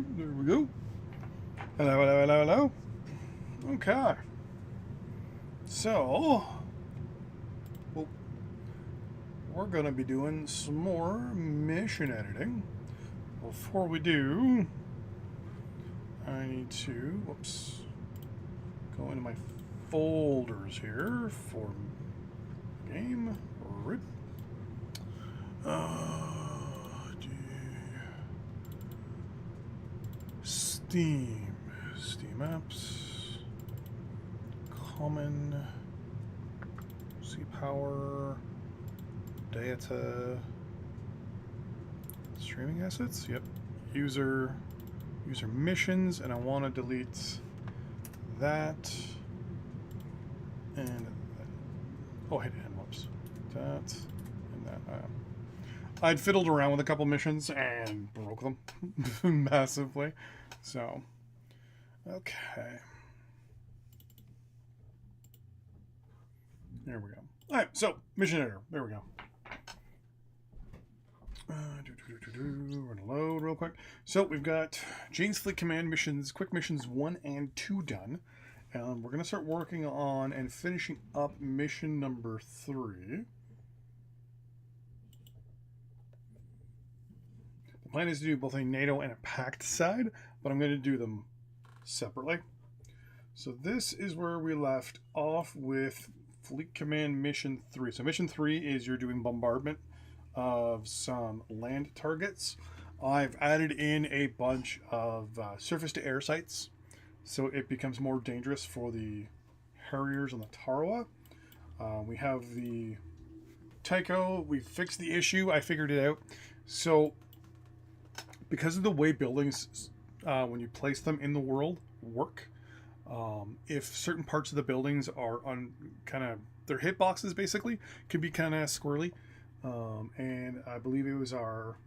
There we go. Hello, hello, hello, hello. Okay. So, well, we're going to be doing some more mission editing. Before we do, I need to, whoops, go into my folders here for game. Rip. Steam apps, common, C power, data, streaming assets. Yep, user missions, and I want to delete that and oh, hit and whoops, that and that. I'd fiddled around with a couple missions and broke them massively. So, okay. There we go. All right, so mission editor. There we go. We're gonna load real quick. So we've got Jane's Fleet Command missions, quick missions 1 and 2 done. We're gonna start working on and finishing up mission number 3. The plan is to do both a NATO and a Pact side, but I'm going to do them separately. So this is where we left off with Fleet Command Mission 3. So Mission 3 is you're doing bombardment of some land targets. I've added in a bunch of surface-to-air sites, so it becomes more dangerous for the Harriers on the Tarawa. We have the Tycho. We fixed the issue. I figured it out. So because of the way buildings, when you place them in the world, work, if certain parts of the buildings are on kind of their hitboxes, basically, can be kind of squirrely. And I believe it was our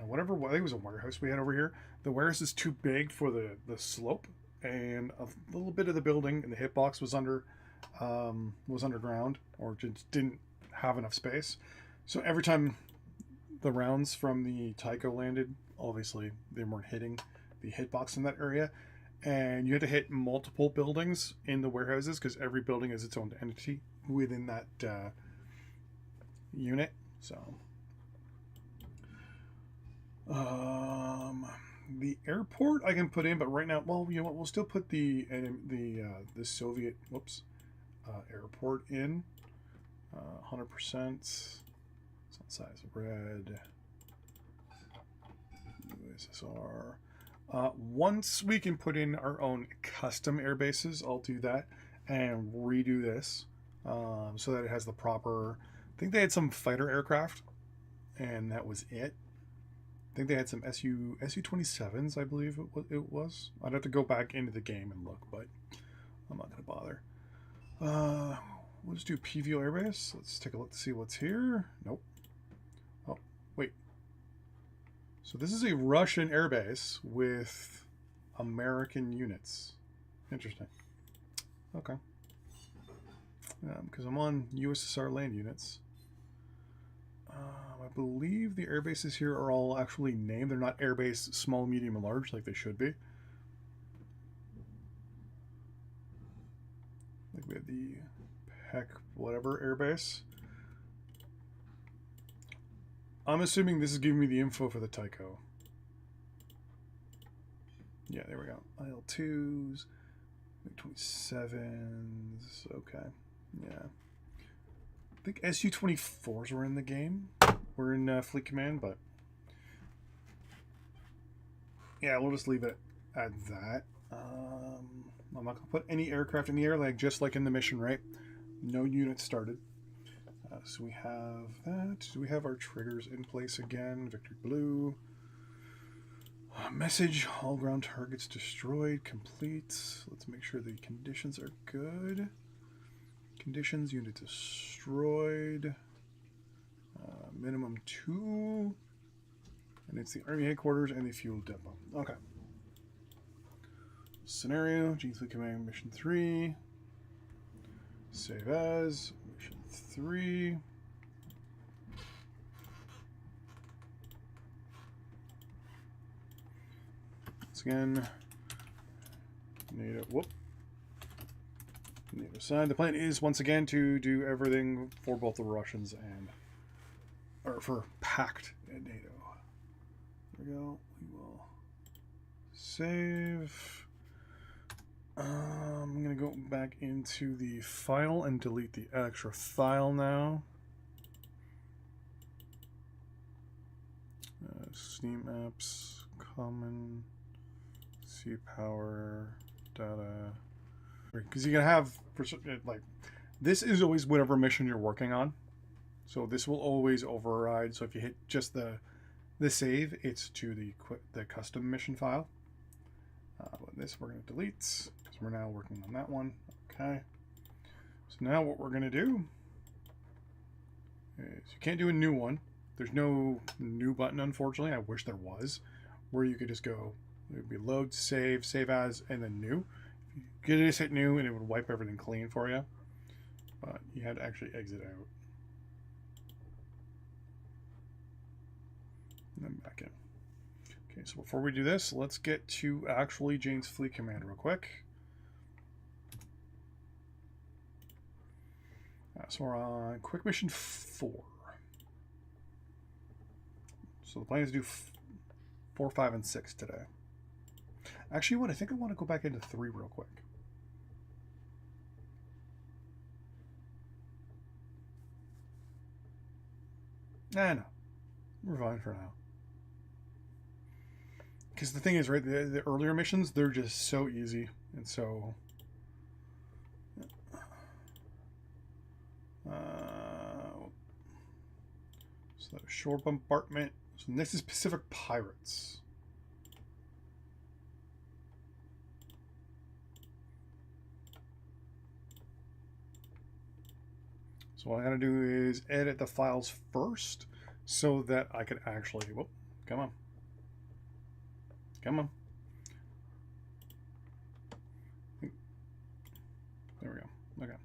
whatever. I think it was a warehouse we had over here. The warehouse is too big for the slope, and a little bit of the building and the hitbox was underground or just didn't have enough space. So every time the rounds from the Tycho landed, obviously they weren't hitting the hitbox in that area, and you had to hit multiple buildings in the warehouses because every building is its own entity within that unit. So the airport I can put in, but right now, well, you know what, we'll still put the Soviet airport in 100%. Size of red. USSR. Once we can put in our own custom air bases, I'll do that and redo this so that it has the proper. I think they had some fighter aircraft, and that was it. I think they had some Su-27s, I believe it was. I'd have to go back into the game and look, but I'm not going to bother. We'll just do PVO airbase. Let's take a look to see what's here. Nope. Oh, wait. So this is a Russian airbase with American units. Interesting. Okay. Because I'm on USSR land units. I believe the air bases here are all actually named. They're not airbase small, medium, and large like they should be. Like we have the Peck whatever airbase. I'm assuming this is giving me the info for the Tycho. Yeah, there we go. IL-2s, 27s. Okay. Yeah. I think Su-24s were in the game. We're in Fleet Command, but yeah, we'll just leave it at that. I'm not going to put any aircraft in the air, like just like in the mission, right? No units started. So we have that. Do we have our triggers in place again? Victory Blue. Message, all ground targets destroyed, complete. Let's make sure the conditions are good. Conditions, unit destroyed. Minimum 2. And it's the Army headquarters and the fuel depot. Okay. Scenario, Jane's Fleet Command Mission 3. Save as, Mission 3. once again, NATO, whoop. NATO side. The plan is once again to do everything for both the Russians and, or for Pact and NATO. There we go. We will save. I'm going to go back into the file and delete the extra file now. Steam apps, common, C power, data. Because you can have, like, this is always whatever mission you're working on. So this will always override. So if you hit just the save, it's to the custom mission file. But this we're going to delete because we're now working on that one. Okay. So now what we're going to do is you can't do a new one. There's no new button, unfortunately. I wish there was, where you could just go, it would be load, save, save as, and then new. You could just hit new and it would wipe everything clean for you. But you had to actually exit out. And then back in. Okay, so before we do this, let's get to actually Jane's Fleet Command real quick. So we're on Quick Mission 4. So the plan is to do 4, 5, and 6 today. Actually, what I think I want to go back into 3 real quick. No. We're fine for now. Because the thing is, right, the earlier missions, they're just so easy. And so... so shore bombardment. So next is Pacific Pirates. So what I gotta do is edit the files first so that I can actually, whoop, come on. Come on. There we go. Okay.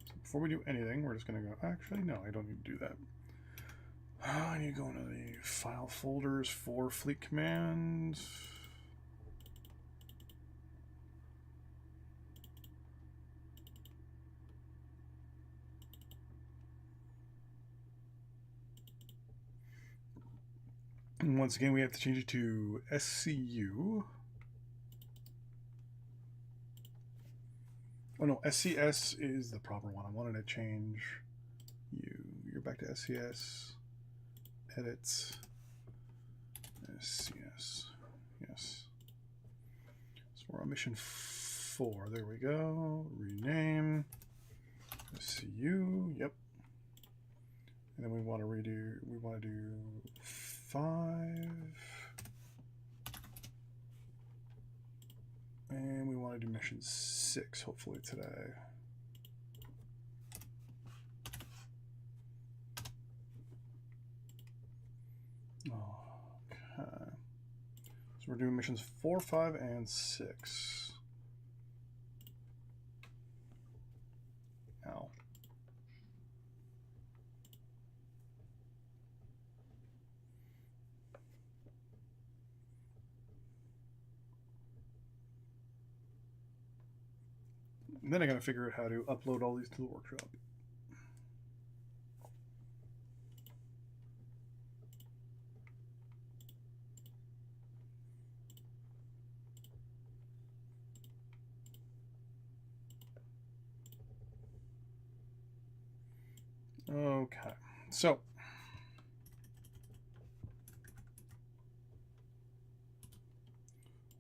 So before we do anything, we're just gonna go, actually, no, I don't need to do that. I need to go into the file folders for Fleet Command. And once again, we have to change it to SCU. Oh no, SCS is the proper one. I wanted to change you. You're back to SCS. Edit. SCS. Yes. So we're on mission 4. There we go. Rename. SCU. Yep. And then we want to redo. We want to do 5. And we want to do mission 6, hopefully today. Okay. So we're doing missions 4, 5, and 6. Ow. And then I gotta figure out how to upload all these to the workshop. Okay, so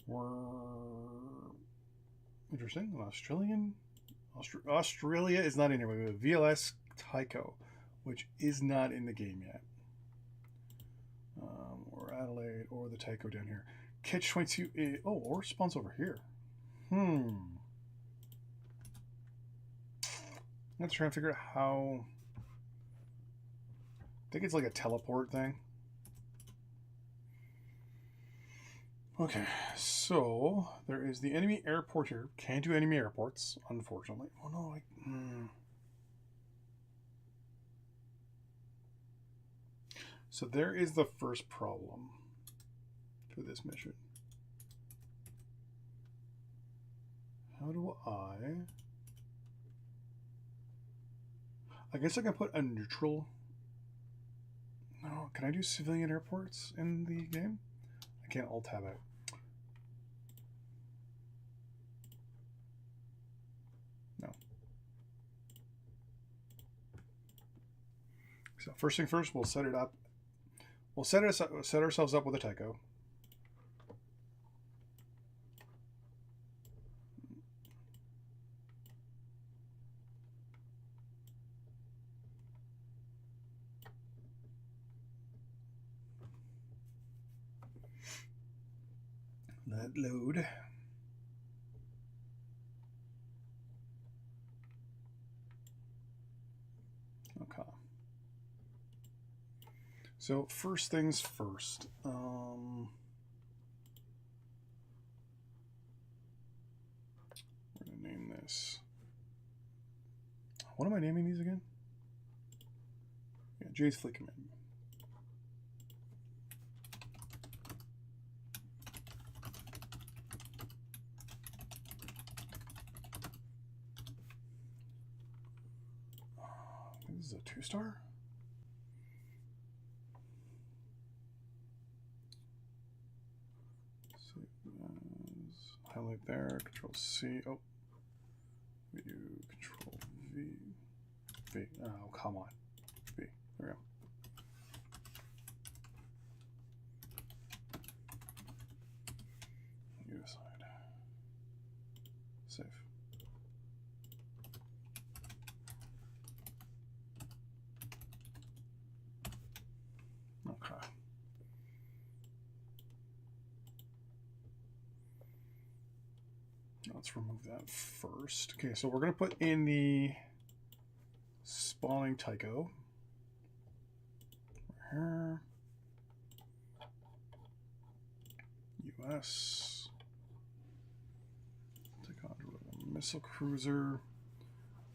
we're interesting. Australia is not in here. We have VLS Tycho, which is not in the game yet. Or Adelaide, or the Tycho down here. Catch 22. Oh, or spawns over here. I'm just trying to figure out how. I think it's like a teleport thing. Okay, so there is the enemy airport here. Can't do enemy airports, unfortunately. Oh no, So there is the first problem for this mission. how do I guess I can put a neutral. No, can I do civilian airports in the game? I can't alt tab it. No. So first thing first, we'll set it up. We'll set ourselves up with a Tycho. Let load. Okay. So first things first. We're gonna name this. What am I naming these again? Yeah, Jay's Fleet Command. This is a 2-star. So highlight there. Control C. Oh, we do Control V. V. Oh, come on. V. There we go. Either side. Save. Okay. Let's remove that first. Okay, so we're going to put in the spawning Tycho. Here. US. Take on a missile cruiser.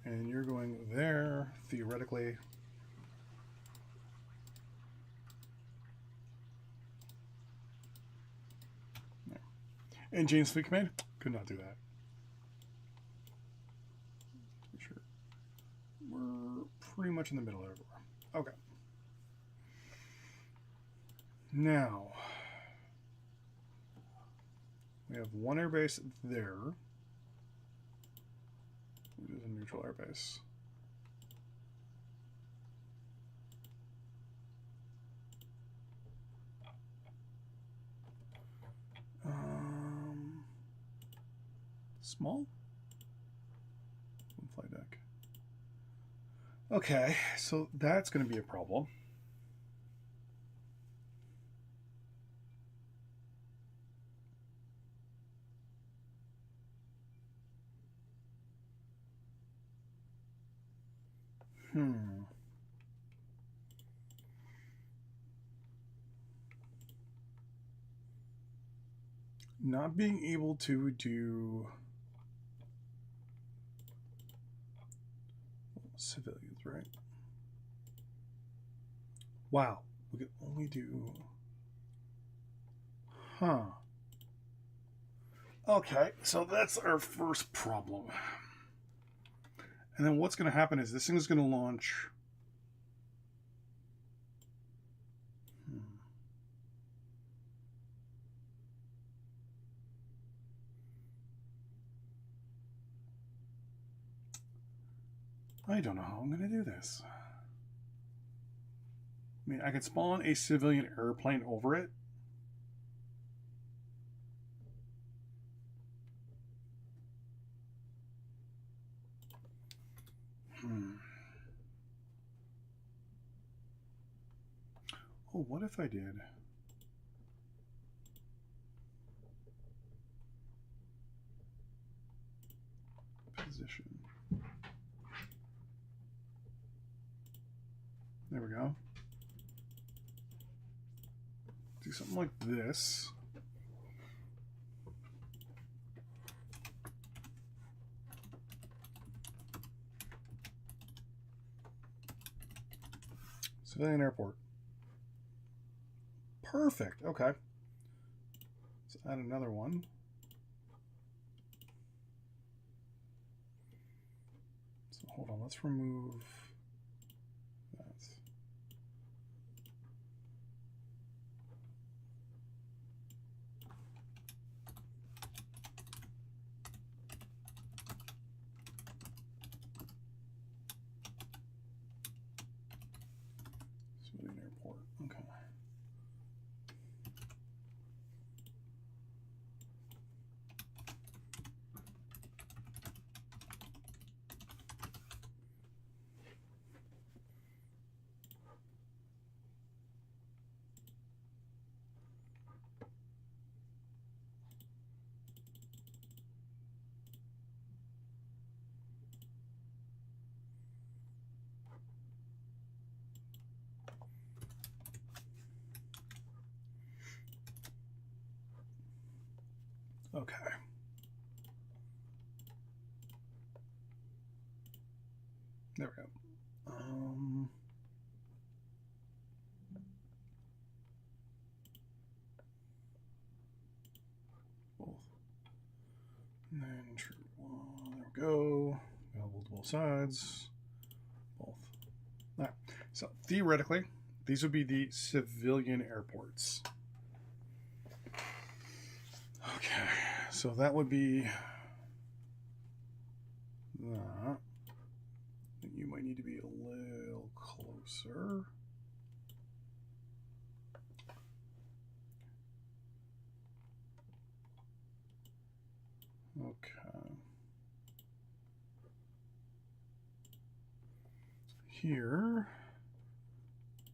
And you're going there, theoretically. There. And James Fleet Command could not do that. Sure. We're pretty much in the middle everywhere. Okay. Now, we have one airbase there, which is a neutral airbase. Small? One flight deck. Okay, so that's going to be a problem. Not being able to do civilians, right? Wow, we can only do... Huh. Okay, so that's our first problem. And then what's going to happen is this thing is going to launch... I don't know how I'm going to do this. I mean, I could spawn a civilian airplane over it. Oh, what if I did? Position. There we go. Do something like this. Civilian airport. Perfect. Okay. Let's add another one. hold on, let's remove that. Civilian airport, okay. Okay. There we go. Both. And then true one. There we go. Available to both sides. Both. All right. So theoretically, these would be the civilian airports. Okay. So that would be that. You might need to be a little closer. Okay. Here,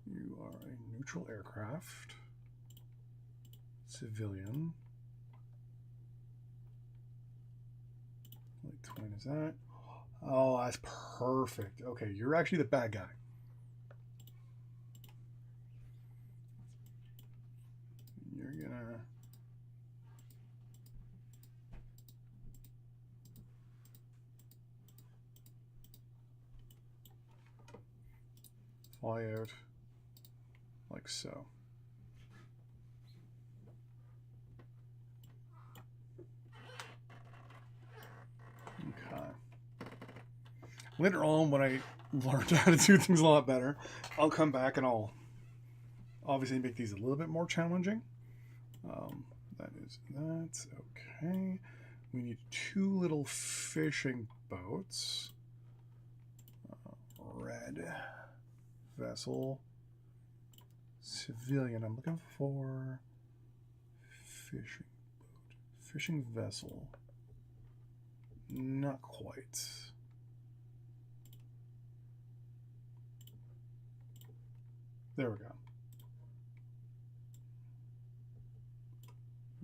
you are a neutral aircraft, civilian. Like 20 is that? Oh, that's perfect. Okay, you're actually the bad guy. You're gonna fly out like so. Okay. Later on, when I learned how to do things a lot better, I'll come back and I'll obviously make these a little bit more challenging. That's okay. We need 2 little fishing boats. Red vessel, civilian. I'm looking for fishing boat, fishing vessel. Not quite. There we go.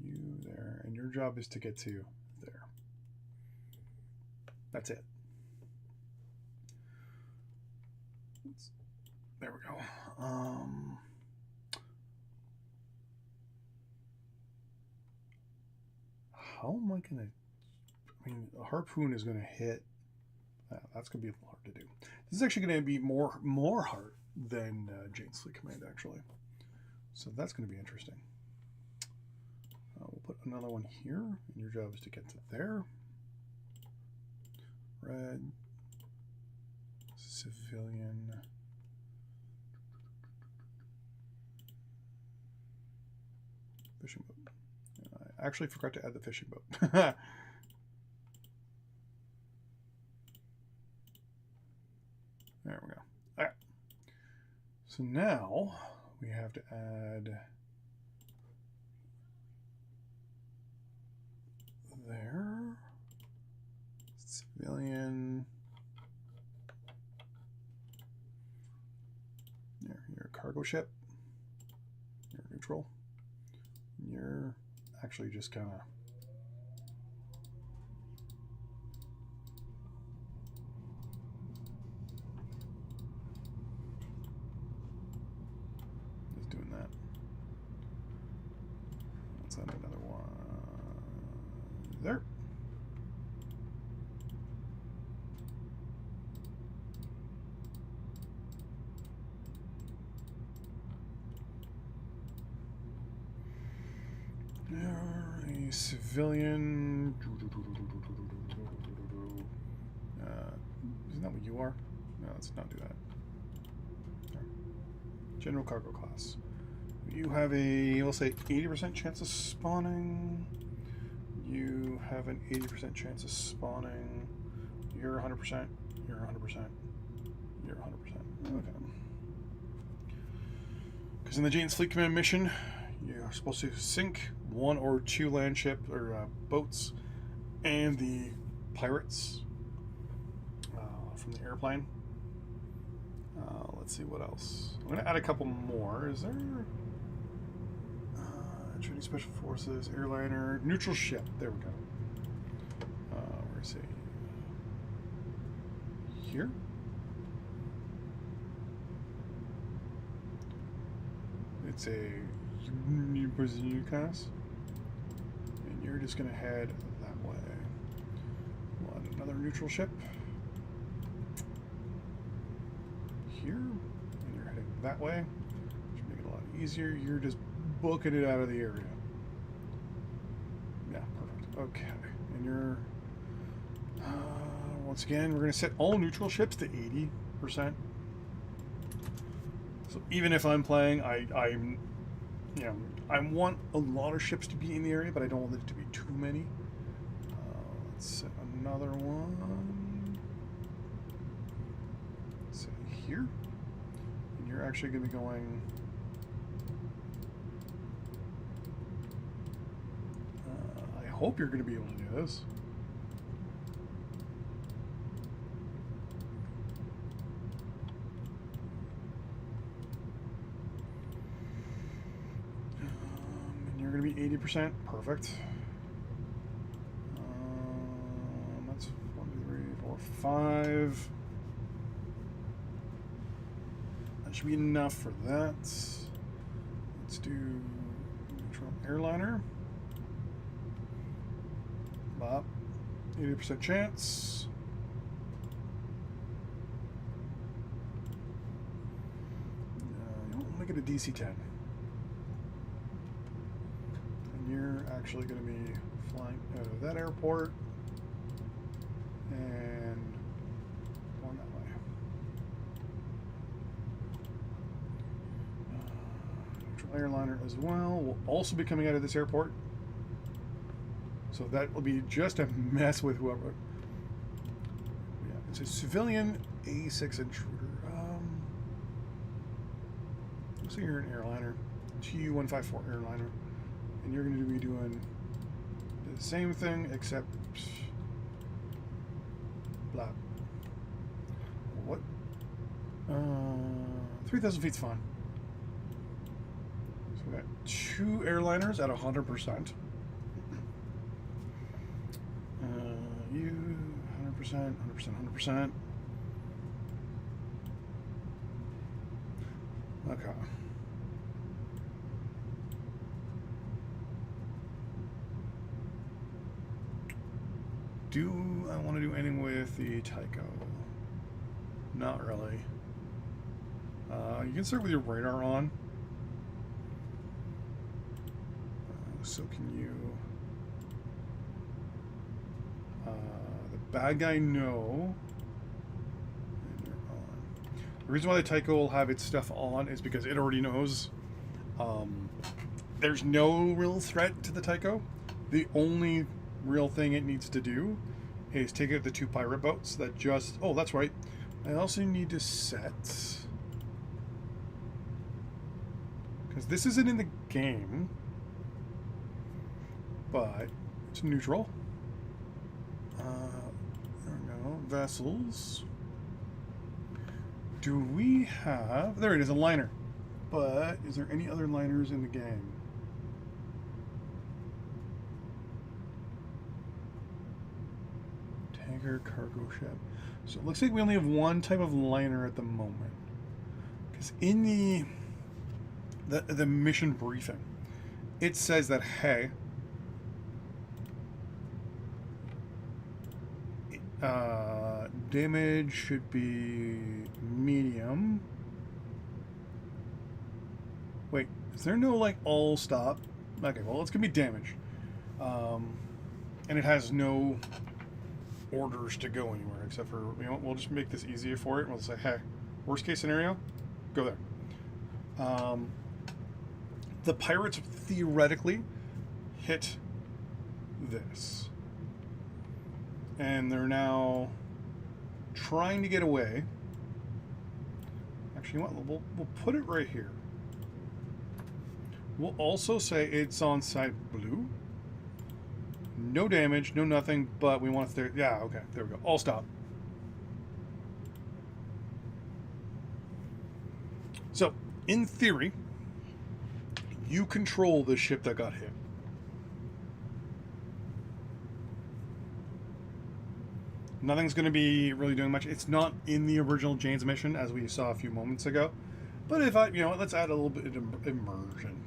You there, and your job is to get to there. That's it. There we go. How am I gonna? I mean, a harpoon is gonna hit. That's gonna be a little hard to do. This is actually gonna be more hard than Jane's Fleet Command actually. So that's gonna be interesting. We'll put another one here, and your job is to get to there. Red, civilian. Fishing boat. I actually forgot to add the fishing boat. There we go. All right. So now we have to add there. Civilian. There, you're a cargo ship. You're neutral. You're actually just kind of just doing that. Let's add another one there. A civilian. Isn't that what you are? No, let's not do that. There. General cargo class. You have a, we'll say, 80% chance of spawning. You have an 80% chance of spawning. You're 100%. You're 100%. You're 100%. Okay. Because in the Jane's Fleet Command mission, you're supposed to sink 1 or 2 land ship or boats and the pirates from the airplane. Let's see what else. I'm going to add a couple more. Is there training special forces, airliner, neutral ship? There we go. Where is it? Here. It's a UCAS, and you're just going to head that way. We'll add another neutral ship here, and you're heading that way, which make it a lot easier. You're just booking it out of the area. Yeah, perfect. Okay, and you're once again, we're going to set all neutral ships to 80%. So even if I'm playing, I'm you know, I want a lot of ships to be in the area, but I don't want it to be too many. Let's set another one. Let's set here, and you're actually going to be going. I hope you're going to be able to do this. You're going to be 80%. Perfect. That's 1, 2, 3, 4, 5. That should be enough for that. Let's do neutral airliner. Bob. 80% chance. Make it a DC-10. You're actually going to be flying out of that airport and going that way. Neutral airliner as well will also be coming out of this airport. So that will be just a mess with whoever. Yeah, it's a civilian A6 intruder. So you're an airliner, Tu-154 airliner. And you're going to be doing the same thing, except blah. What? 3,000 feet's fine. So we got 2 airliners at 100%. You 100%, 100%, 100%. Okay. Do I want to do anything with the Tycho? Not really. You can start with your radar on. So can you... the bad guy, no. And you're on. The reason why the Tycho will have its stuff on is because it already knows there's no real threat to the Tycho. The only real thing it needs to do is take out the 2 pirate boats that just... Oh, that's right. I also need to set... Because this isn't in the game, but it's neutral. There we go. Vessels. Do we have... There it is, a liner. But is there any other liners in the game? Tanker, cargo ship. So it looks like we only have one type of liner at the moment. Because in the mission briefing, it says that, hey, damage should be medium. Wait, is there no, like, all stop? Okay, well, it's going to be damage. And it has no orders to go anywhere, except for, you know, we'll just make this easier for it, and we'll say, hey, worst case scenario, go there. The pirates theoretically hit this, and they're now trying to get away. Actually, you know what? We'll put it right here. We'll also say it's on side blue. No damage, no nothing, but we want it there. Yeah, okay, there we go. All stop. So, in theory, you control the ship that got hit. Nothing's going to be really doing much. It's not in the original Jane's mission, as we saw a few moments ago. But if I, you know, let's add a little bit of immersion.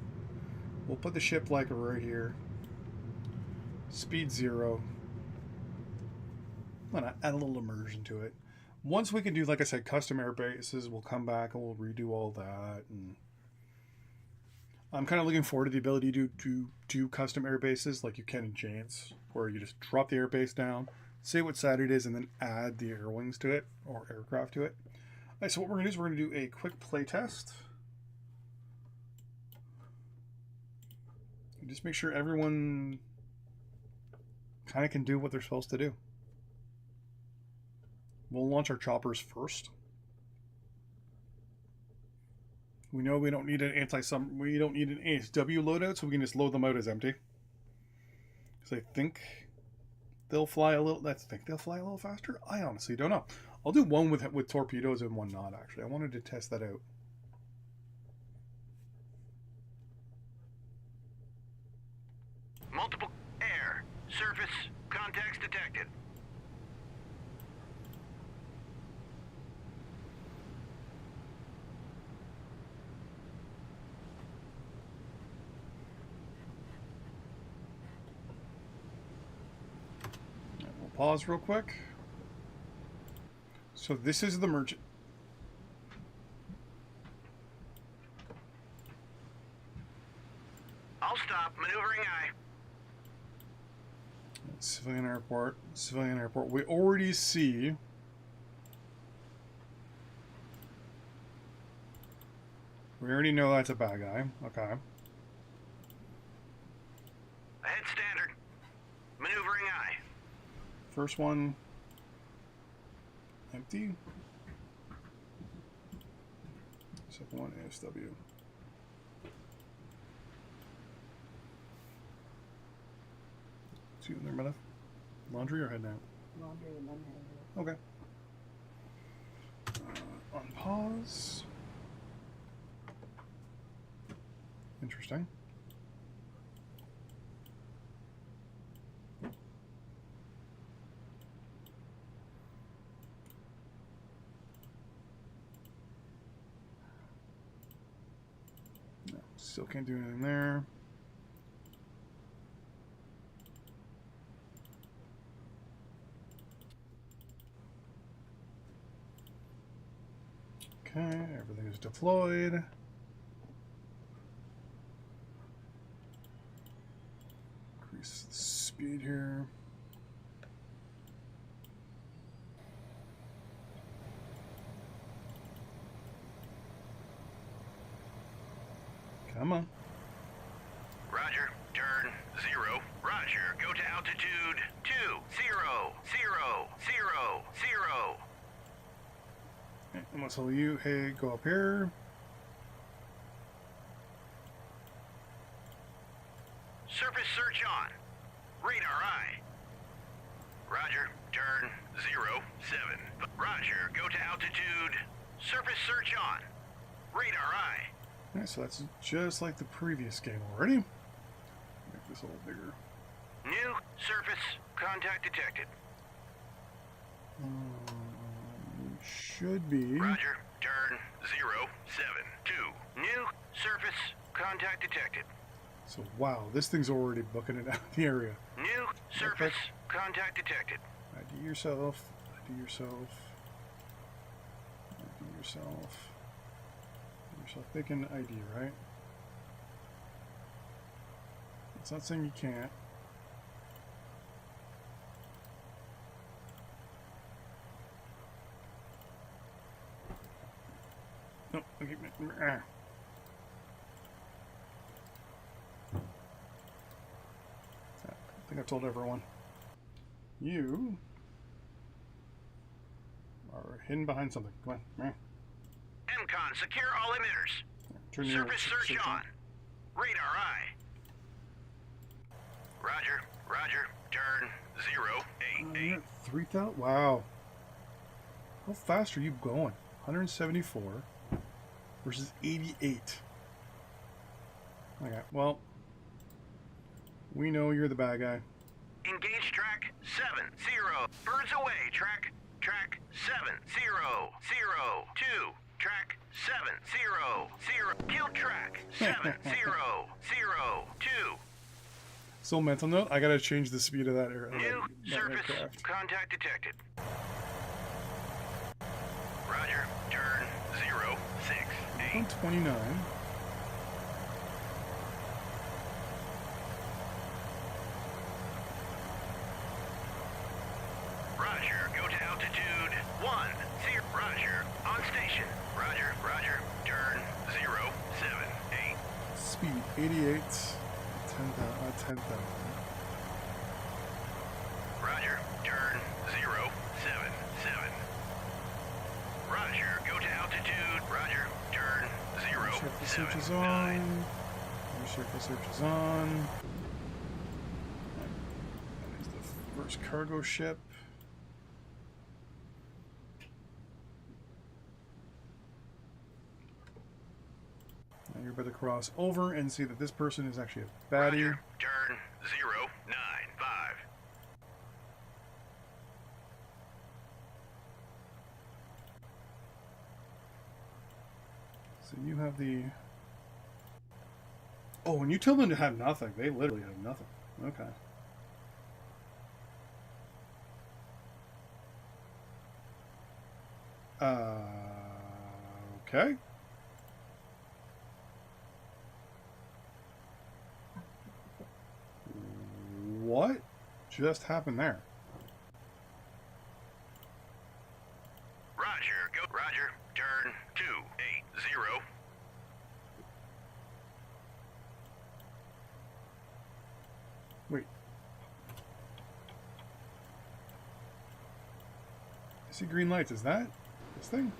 We'll put the ship like right here. Speed 0. Why not add a little immersion to it? Once we can do, like I said, custom air bases, we'll come back and we'll redo all that. And I'm kind of looking forward to the ability to do custom air bases like you can in Jane's, where you just drop the air base down, say what side it is, and then add the air wings to it, or aircraft to it. All right, so what we're going to do is we're going to do a quick play test. And just make sure everyone kind of can do what they're supposed to do. We'll launch our choppers first. We know we don't need an we don't need an ASW loadout, so we can just load them out as empty. Because I think they'll fly a little. Faster. I honestly don't know. I'll do one with torpedoes and one not. Actually, I wanted to test that out. Multiple air, surface, contacts detected. We'll pause real quick. So this is the merchant. I'll stop. Maneuvering eye. Civilian airport. Civilian airport. We already see. We already know that's a bad guy. Okay. Ahead standard. Maneuvering eye. First one. Empty. Second one, ASW. See in there, Meta? Laundry or heading out? Laundry and then heading out. Okay. On pause. Interesting. No, still can't do anything there. Okay, everything is deployed. Increase the speed here. Come on. Roger. Turn 0. Roger. Go to altitude 2 0 0 0 0. Okay, and let's tell you, hey, go up here. Surface search on. Radar eye. Roger. Turn 0 7. Roger. Go to altitude. Surface search on. Radar eye. Okay, so that's just like the previous game already. Make this a little bigger. New surface contact detected. Should be. Roger. Turn 0 7 2. New surface contact detected. So wow, this thing's already booking it out of the area. New surface contact detected. ID yourself. ID yourself. ID yourself. They can ID, right? It's not saying you can't. I think I've told everyone. You are hidden behind something. Come on. MCON, secure all emitters. Turn your Surface search on. Radar eye. Roger, roger. Turn 088. 3,000? Wow. How fast are you going? 174 versus 88. Okay, well, we know you're the bad guy. Engage track 70. Birds away, track 70002. Track 700. Kill track 7002. So, mental note, I gotta change the speed of that, New that surface aircraft. contact detected. Roger, turn 068. 129. Roger, go to altitude 10. Roger, on station. Roger, roger, turn 078. Speed 88. 10,000. Roger, turn 077. Roger, go to altitude. Roger, turn Surface search is 079. on. Surface search is on. That is the first cargo ship. Now you're about to cross over and see that this person is actually a baddie. Roger, turn 095. So you have the... Oh, when you tell them to have nothing, they literally have nothing. Okay. Okay. What just happened there? Roger, go. Roger, turn 280. Wait. I see green lights. Is that this thing?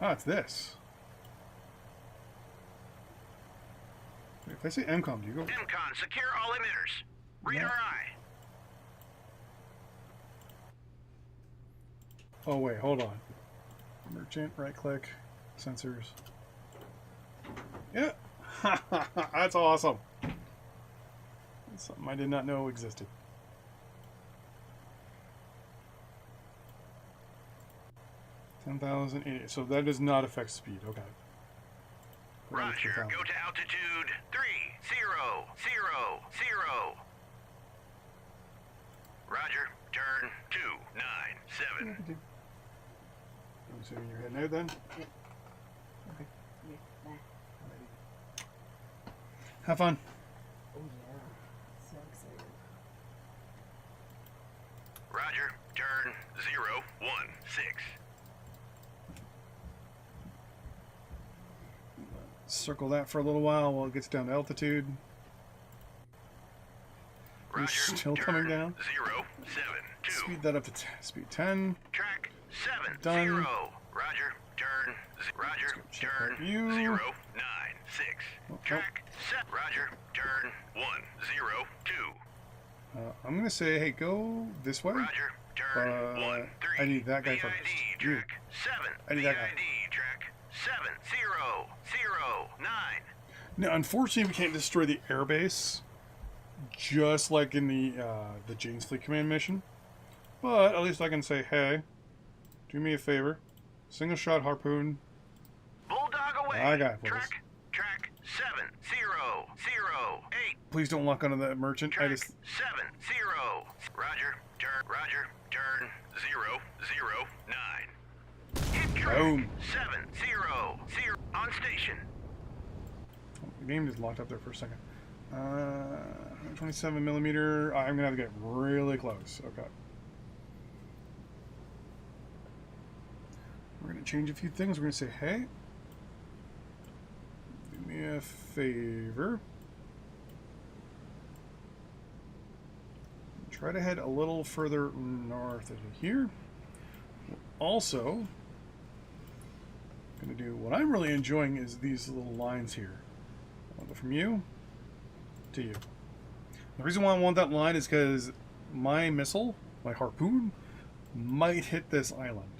Ah, it's this. Wait, if I say MCOM, do you go? MCON, secure all emitters. Radar eye. Oh, wait, hold on. Merchant, right click, sensors. Yeah. That's awesome. That's something I did not know existed. $10,080. So that does not affect speed. Okay. Roger, go to altitude 3000. Roger, turn 297. I'm assuming you're heading out then? Yeah, back. Have fun. Oh yeah. So excited. Roger, turn 016. Circle that for a little while it gets down to altitude. You're Roger, still turn coming down. 072. Speed that up to speed 10. Track 70. Done. Roger, turn. Roger, check turn out you. 096. Oh, Track 7. Roger, turn 102. I'm gonna say, hey, go this way. Roger, turn 13. I need that guy first. VID, You. track 7. I need that guy. VID, track 7009. Now, unfortunately, we can't destroy the airbase, just like in the Jane's Fleet Command mission. But at least I can say, hey, do me a favor, single shot harpoon. Bulldog away. I got it, boys. Track 7008. Please don't lock onto that merchant. I Track just 70. Roger, turn 009. Hit track Boom. 700 on station. The game just locked up there for a second. 27 millimeter. I'm gonna have to get really close. Okay. We're gonna change a few things. We're gonna say, hey, do me a favor. Try to head a little further north of here. Also, going to do what I'm really enjoying is these little lines here. I'll go from you to you. The reason why I want that line is because my missile, my harpoon, might hit this island.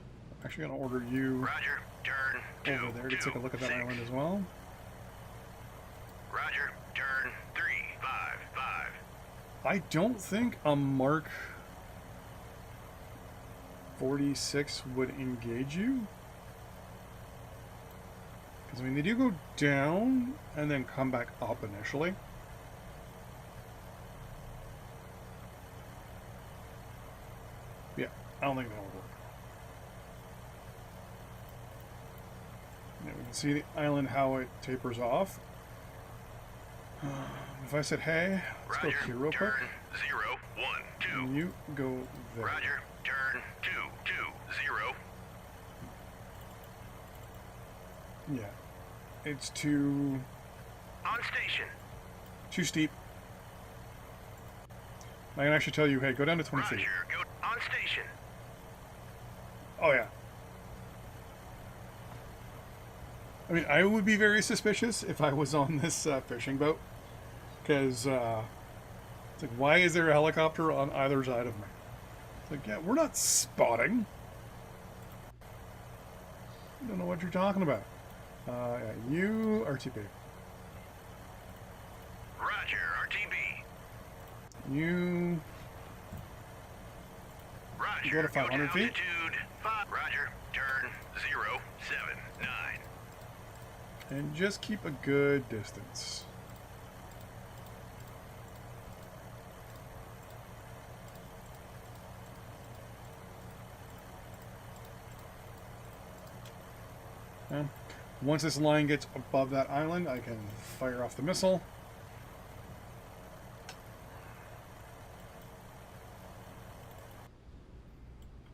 I'm actually going to order you Roger, turn over there to take a look at that 2, 6. island as well. Roger, turn 3, 5, 5. I don't think a Mark 46 would engage you. Because, I mean, they do go down and then come back up initially. Yeah, I don't think that'll work. Yeah, we can see the island, how it tapers off. If I said, hey, let's Roger, go here real quick. turn 0, 1, 2. And you go there. Roger, turn 2, 2, 0. Yeah. It's too On station. steep. I can actually tell you, hey, go down to 20 feet. Roger, go on station. Oh, yeah. I mean, I would be very suspicious if I was on this fishing boat. Because, it's like, why is there a helicopter on either side of me? It's like, yeah, we're not spotting. I don't know what you're talking about. Yeah, you, RTB. Roger, RTB. You, Roger, go to 500 feet. altitude 5. Roger, turn 0, 7, 9. and just keep a good distance. Okay. Once this line gets above that island, I can fire off the missile.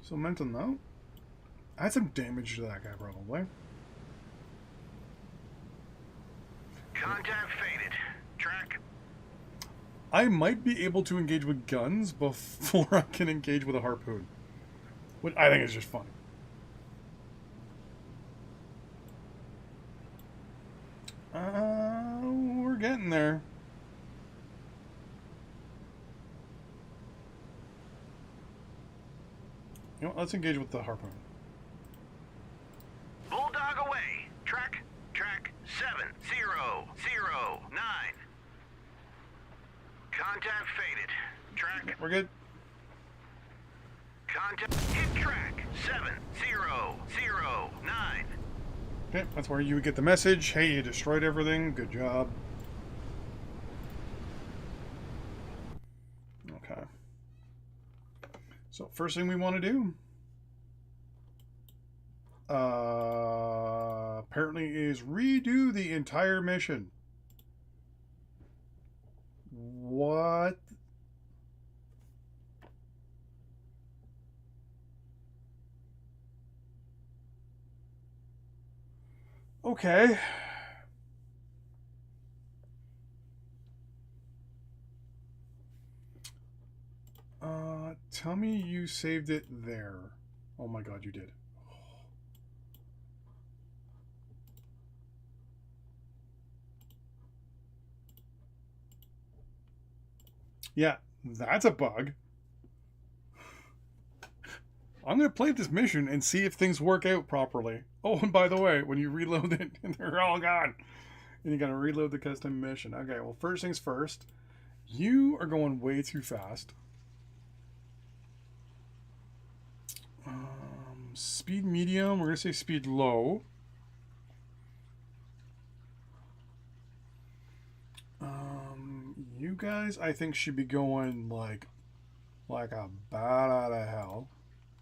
So mental note, I had some damage to that guy probably. Contact faded. Track. I might be able to engage with guns before I can engage with a harpoon, which I think is just fun. We're getting there. You know what, let's engage with the harpoon. Bulldog away. Track. 7, 0, 0, 9. Contact faded. Track. We're good. Contact. Hit track. 7, 0, 0, 9. Okay, that's where you would get the message. Hey, you destroyed everything. Good job. Okay. So first thing we want to do, apparently, is redo the entire mission. What? Okay. Tell me you saved it there. Oh my god, you did. Yeah, that's a bug. I'm going to play this mission and see if things work out properly. Oh, and by the way, when you reload it, they're all gone. And you got to reload the custom mission. Okay, well, first things first. You are going way too fast. Speed medium. We're going to say speed low. You guys, I think, should be going like a bat out of hell.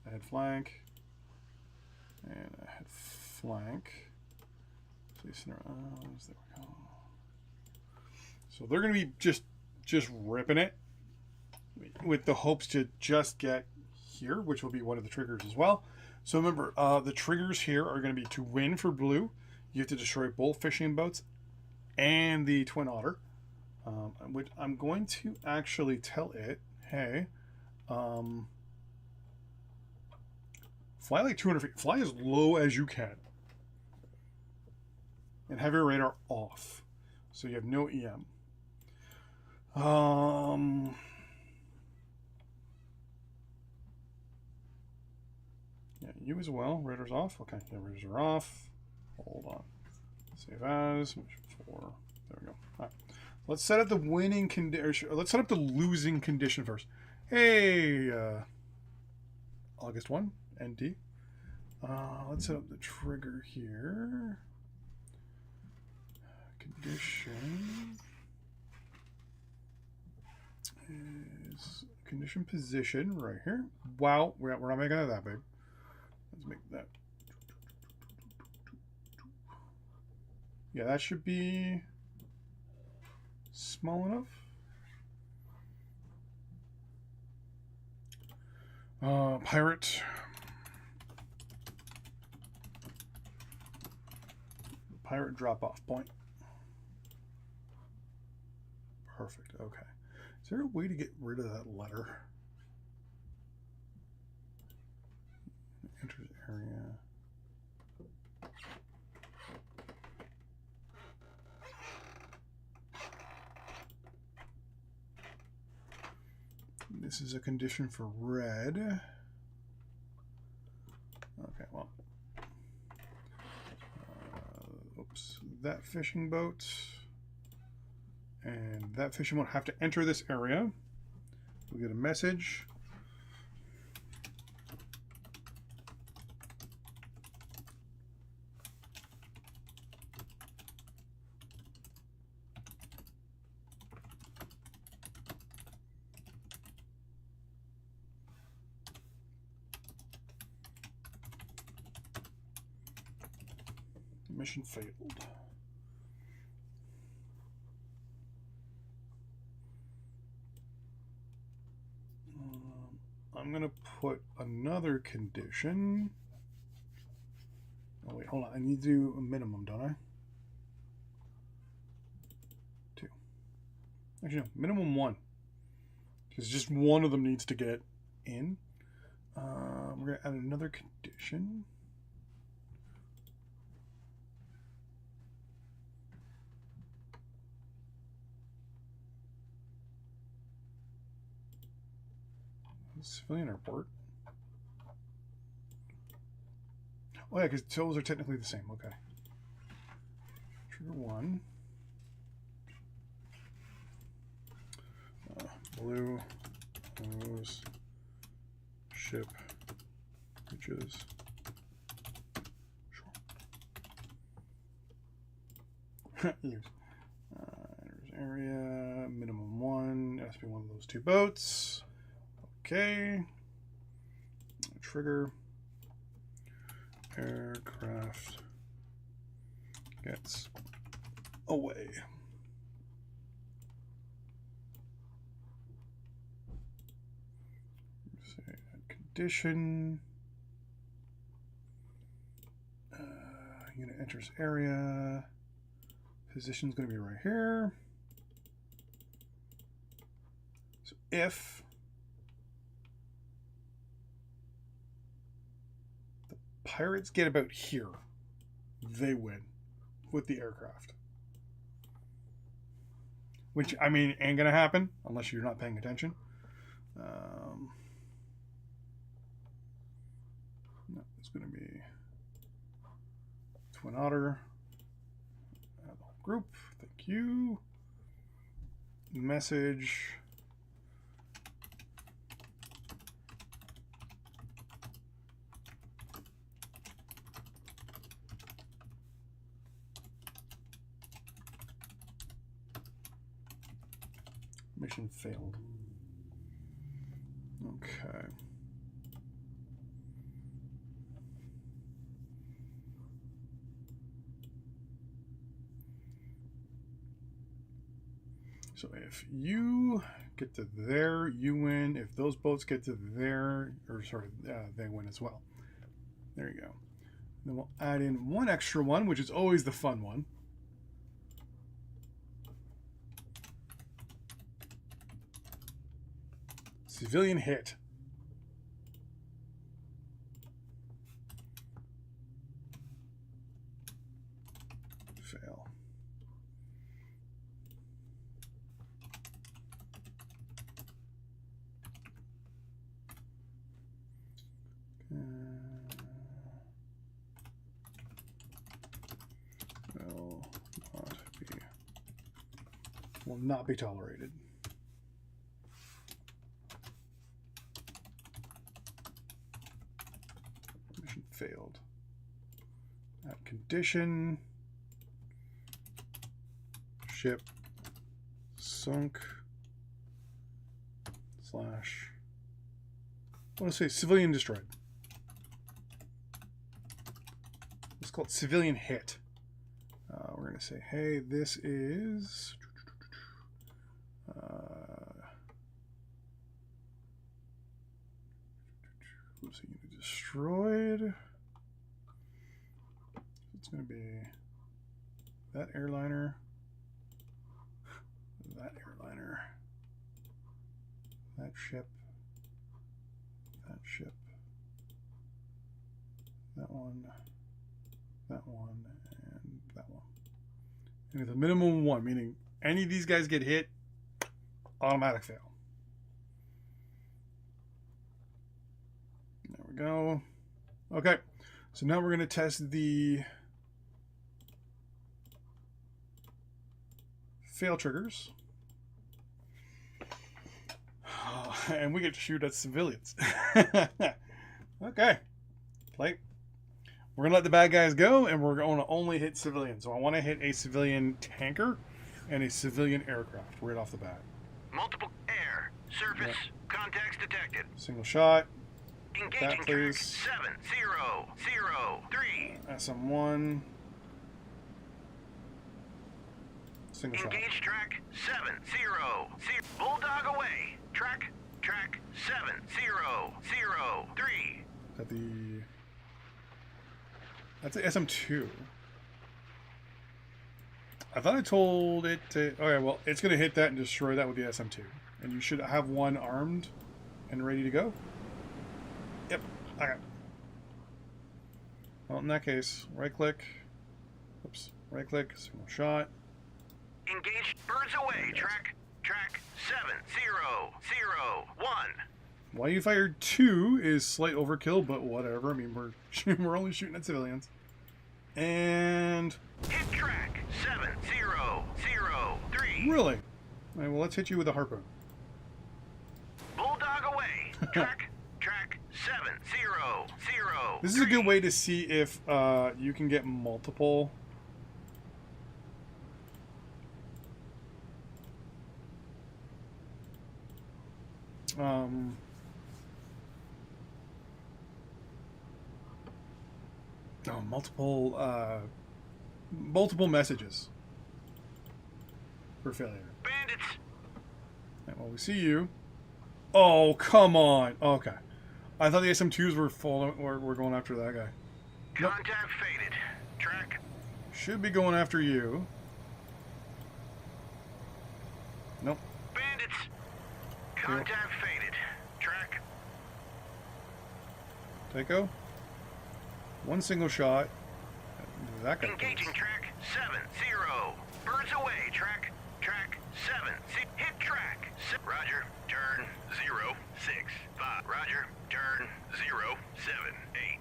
Head flank. And a head flank. There we go. So they're going to be just ripping it with the hopes to just get here, which will be one of the triggers as well. So remember, the triggers here are going to be to win for blue. You have to destroy both fishing boats and the Twin Otter. Which I'm going to actually tell it, hey, fly like 200 feet. Fly as low as you can. And have your radar off. So you have no EM. Yeah, you as well. Radar's off. Okay, yeah, radars are off. Hold on. Save as. Mission 4. There we go. All right. Let's set up the winning condition. Let's set up the losing condition first. Hey, August 1, ND. Let's set up the trigger here. Condition is condition position right here. Wow, we're not making it that big. Let's make that. Yeah, that should be small enough. Pirate drop off point. Perfect. Okay. Is there a way to get rid of that letter? Enters area. This is a condition for red. Okay, well. Oops. That fishing boat and that fishing boat have to enter this area. We get a message. Mission failed. I'm going to put another condition. Oh, wait, hold on. I need to do a minimum, don't I? 2. Actually, no, minimum 1. Because just one of them needs to get in. We're going to add another condition. Civilian airport. Oh yeah, because totals are technically the same. Okay. Trigger 1. Blue nose ship reaches shore. Use. Enters area minimum 1. It has to be one of those 2 boats. Okay. Trigger. Aircraft gets away. Say condition. Unit enters area. Position's going to be right here. So if pirates get about here, they win with the aircraft. Which, I mean, ain't gonna happen unless you're not paying attention. No, it's gonna be Twin Otter. Group, thank you. Message. Mission failed. Okay. So if you get to there, you win. If those boats get to there, or sorry, they win as well. There you go. Then we'll add in one extra one, which is always the fun one. Civilian hit. Fail. Will not be tolerated. Mission failed. That condition. Ship sunk / I want to say civilian destroyed. Let's call it civilian hit. We're going to say, hey, this is destroyed. It's going to be that airliner, that ship, that one, and that one. And with a minimum of 1, meaning any of these guys get hit, automatic fail. There we go. Okay, so now we're going to test the fail triggers. And we get to shoot at civilians. Okay, play. We're going to let the bad guys go, and we're going to only hit civilians. So I want to hit a civilian tanker and a civilian aircraft right off the bat. Multiple air, surface, contacts detected. Single shot. Engaging That, please. 7003. SM1. Single shot. Engage track 700. Bulldog away. Track 7003. At the... That's the SM2. I thought I told it to... Okay, well, it's going to hit that and destroy that with the SM2. And you should have one armed and ready to go. Yep. Okay. Well, in that case, right-click. Oops. Right-click, single shot. Engage birds away. Track 7001. Why you fired 2 is slight overkill, but whatever. I mean, we're only shooting at civilians. And... Hit track 7003. Really? All right, well, let's hit you with a harpoon. Bulldog away. Track 7003. This is a good way to see if you can get multiple... multiple messages for failure. Bandits. Right, well, we see you. Oh, come on. Okay. I thought the SM2s were were going after that guy. Nope. Contact faded. Track. Should be going after you. Nope. Bandits. Contact faded. Track. Tycho. One single shot. That guy. Engaging track 70. Birds away. Track 7. Hit track. Roger. Turn 065. Roger. Turn 078.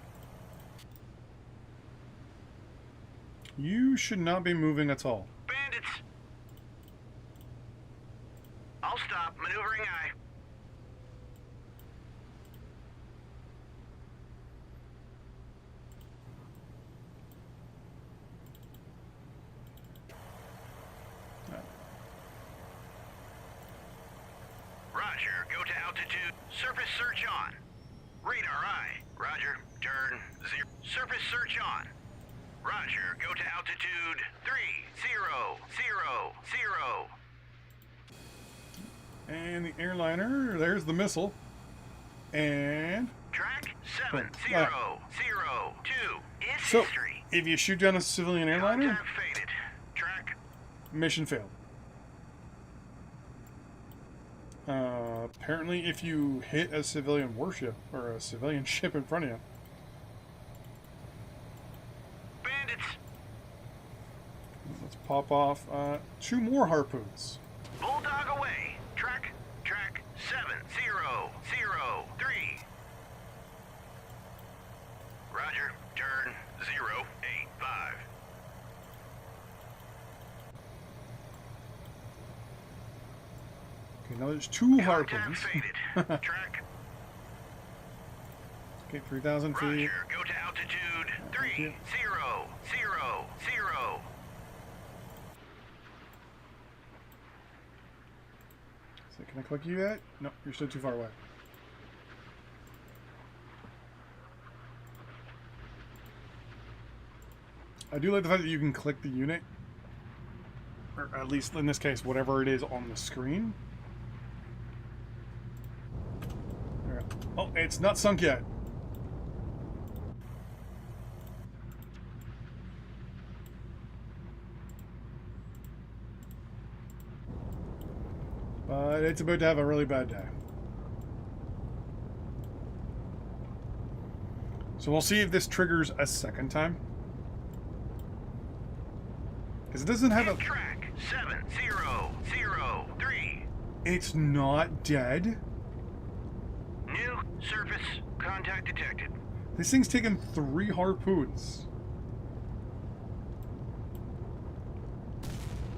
You should not be moving at all. Bandits. I'll stop. Maneuvering eye. Roger, go to altitude. Surface search on. Radar eye. Roger, turn 0. Surface search on. Roger, go to altitude 3000. And the airliner, there's the missile. And Track Right. 7002 is so, history. if you shoot down a civilian airliner, Contact faded. Track. mission failed. Apparently, if you hit a civilian warship or a civilian ship in front of you, Bandits. let's pop off 2 more harpoons. Bulldog away. Track 7003. Roger. Turn 085. Okay, now there's 2 Contact harpoons. faded. Track. Okay, 3,000 feet. Roger. Go to altitude 3000. So can I click you yet? No, you're still too far away. I do like the fact that you can click the unit, or at least in this case, whatever it is on the screen. There. Oh, it's not sunk yet. But it's about to have a really bad day. So we'll see if this triggers a second time. Because it doesn't have a... Track 7003. It's not dead. New surface contact detected. This thing's taken 3 harpoons.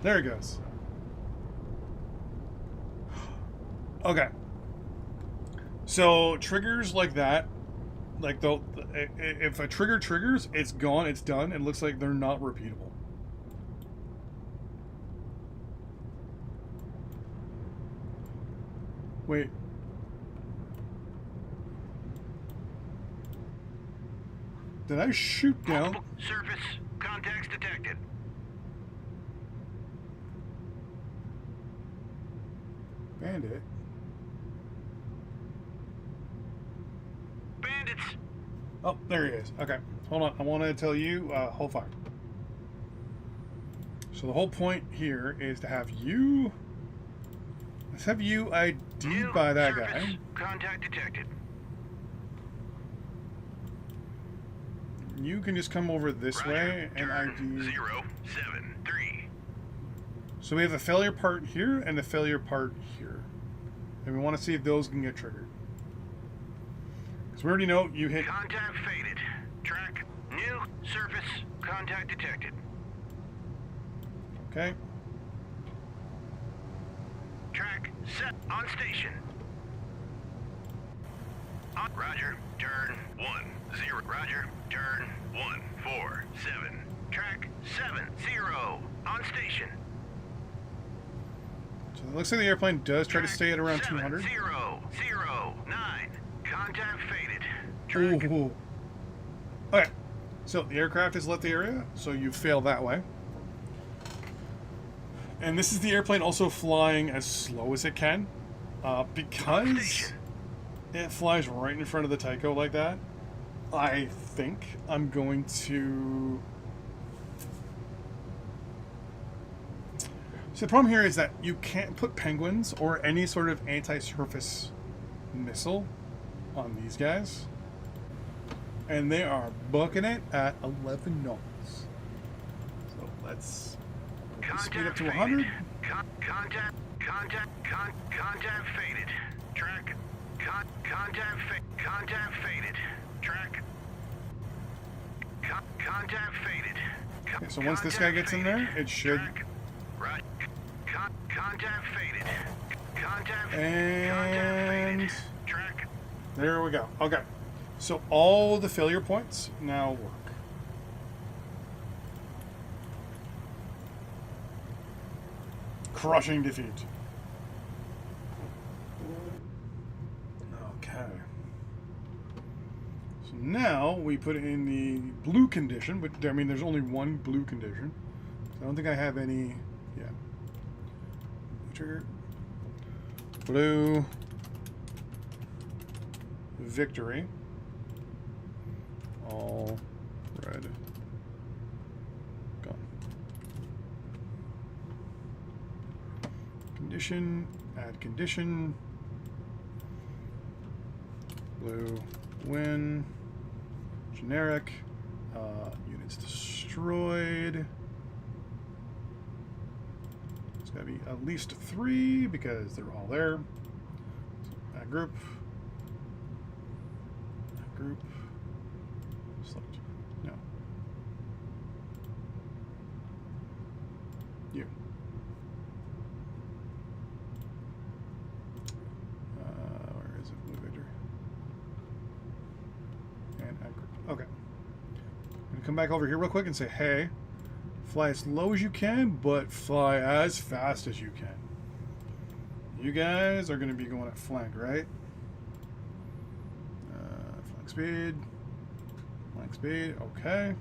There it goes. Okay. So triggers like that, like if a trigger triggers, it's gone, it's done. It looks like they're not repeatable. Wait. Did I shoot down? Multiple surface contacts detected. Bandit. Bandits. Oh, there he is. Okay, hold on. I want to tell you, hold fire. So the whole point here is to have you... Let's have you ID'd New by that surface guy. contact detected. You can just come over this Roger. way and Turn ID... 073. So we have the failure part here and the failure part here. And we want to see if those can get triggered. Because we already know you hit... Contact faded. Track. New surface contact detected. Okay. Track set on station. On Roger. Turn 10. Roger. Turn 147. Track 70 on station. So it looks like the airplane does try to stay at around 200. 7009. Contact faded. Track. Ooh. Okay. So the aircraft has left the area, so you fail that way. And this is the airplane also flying as slow as it can. Because it flies right in front of the Tycho like that, I think I'm going to... So the problem here is that you can't put penguins or any sort of anti-surface missile on these guys. And they are booking it at 11 knots. So let's speed up to 100. Contact faded. Track. Contact faded. Track. Contact faded. Okay, so once this guy gets in there, it should... Right. Contact faded. Contact And... faded. Track. There we go. Okay. So all the failure points now work. Crushing defeat. Okay. So now we put in the blue condition, but I mean there's only one blue condition. So I don't think I have any... Yeah. Trigger. Blue. Victory. All red. Gone. Condition. Add condition. Blue. Win. Generic. Units destroyed. It's got to be at least 3 because they're all there. So add group. Add group. Select. No. You. Where is it? Blue Victor. And add group. Okay. I'm gonna come back over here real quick and say, hey, fly as low as you can, but fly as fast as you can. You guys are going to be going at flank, right? Flank speed. Flank speed, okay.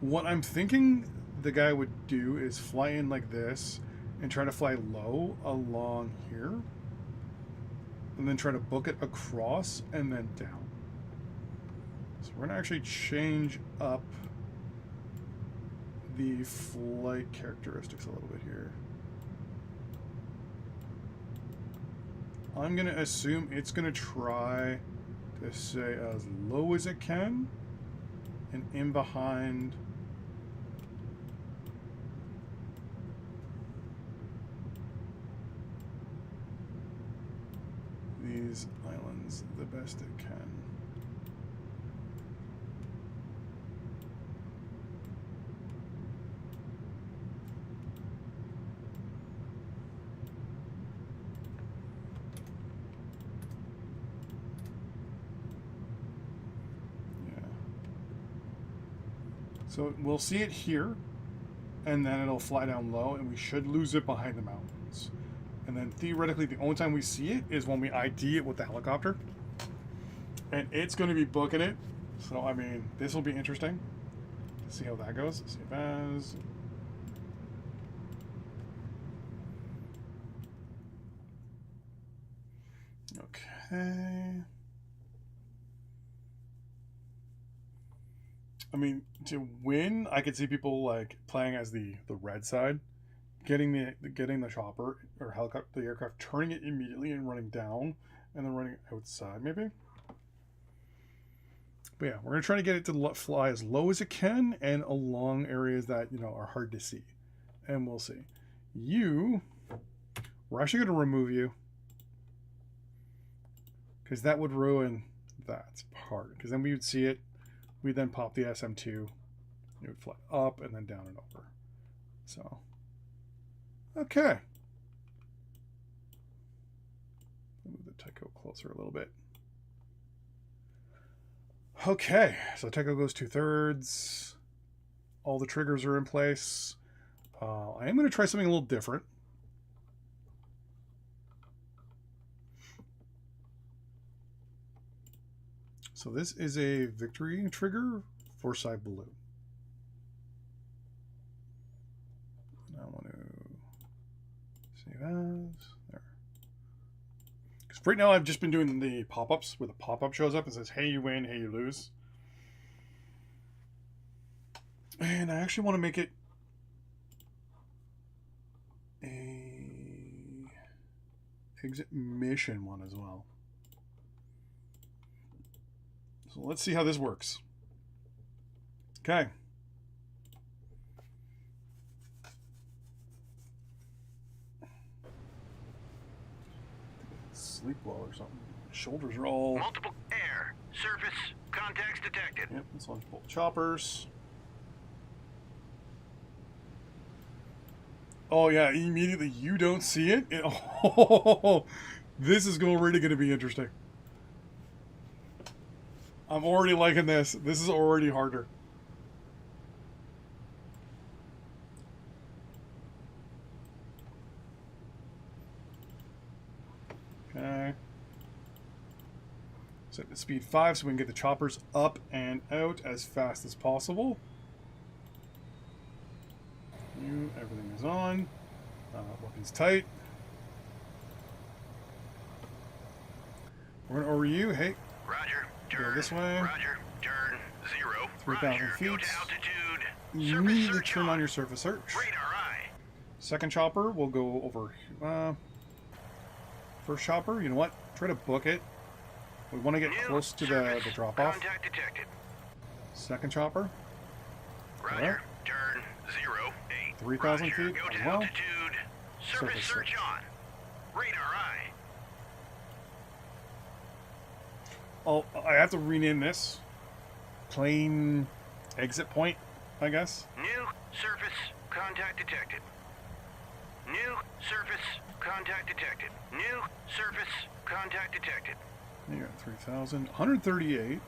What I'm thinking the guy would do is fly in like this and try to fly low along here. And then try to book it across and then down. So we're going to actually change up the flight characteristics a little bit here. I'm going to assume it's going to try to say as low as it can and in behind these islands the best it can. Yeah. So we'll see it here, and then it'll fly down low, and we should lose it behind the mountains. And then theoretically, the only time we see it is when we ID it with the helicopter. And it's going to be booking it. So, I mean, this will be interesting to see how that goes. Save as. Okay. I mean, to win, I could see people like playing as the red side. Getting the chopper or helicopter, the aircraft, turning it immediately and running down, and then running outside, maybe. But yeah, we're gonna try to get it to fly as low as it can and along areas that are hard to see, and we'll see. We're actually gonna remove you because that would ruin that part. Because then we would see it, we then pop the SM2, it would fly up and then down and over. So. Okay. Move the Tycho closer a little bit. Okay, so Tycho goes 2/3. All the triggers are in place. I am going to try something a little different. So this is a victory trigger for side blue. I want to save as there. Because right now I've just been doing the pop-ups where the pop-up shows up and says, hey, you win, hey, you lose. And I actually want to make it a exit mission one as well. So let's see how this works. Okay. Sleep well or something. Shoulders are all. Multiple air, surface, contacts detected. Yep, let's launch both choppers. Oh yeah, immediately you don't see it. This is already going to be interesting. I'm already liking this. This is already harder. Okay. Set the speed 5 so we can get the choppers up and out as fast as possible. Everything is on. Weapons tight. We're going to over you. Hey, Roger. go Turn. this way. Roger. Turn 0. 3,000 Roger. feet. Go to altitude. You Surface need to search turn on your surface search. Radar eye. Second chopper will go over. First chopper, you know what? Try to book it. We want to get New close to surface. the drop off. Contact detected. Second chopper, Roger. Turn 0. 8. 3,000 Roger. feet Go as to well. altitude. Surface Surface search search. on. Radar eye. Oh, I have to rename this. Plane exit point, I guess. New surface contact detected. New surface contact detected. New surface contact detected. You got 3,000. 138.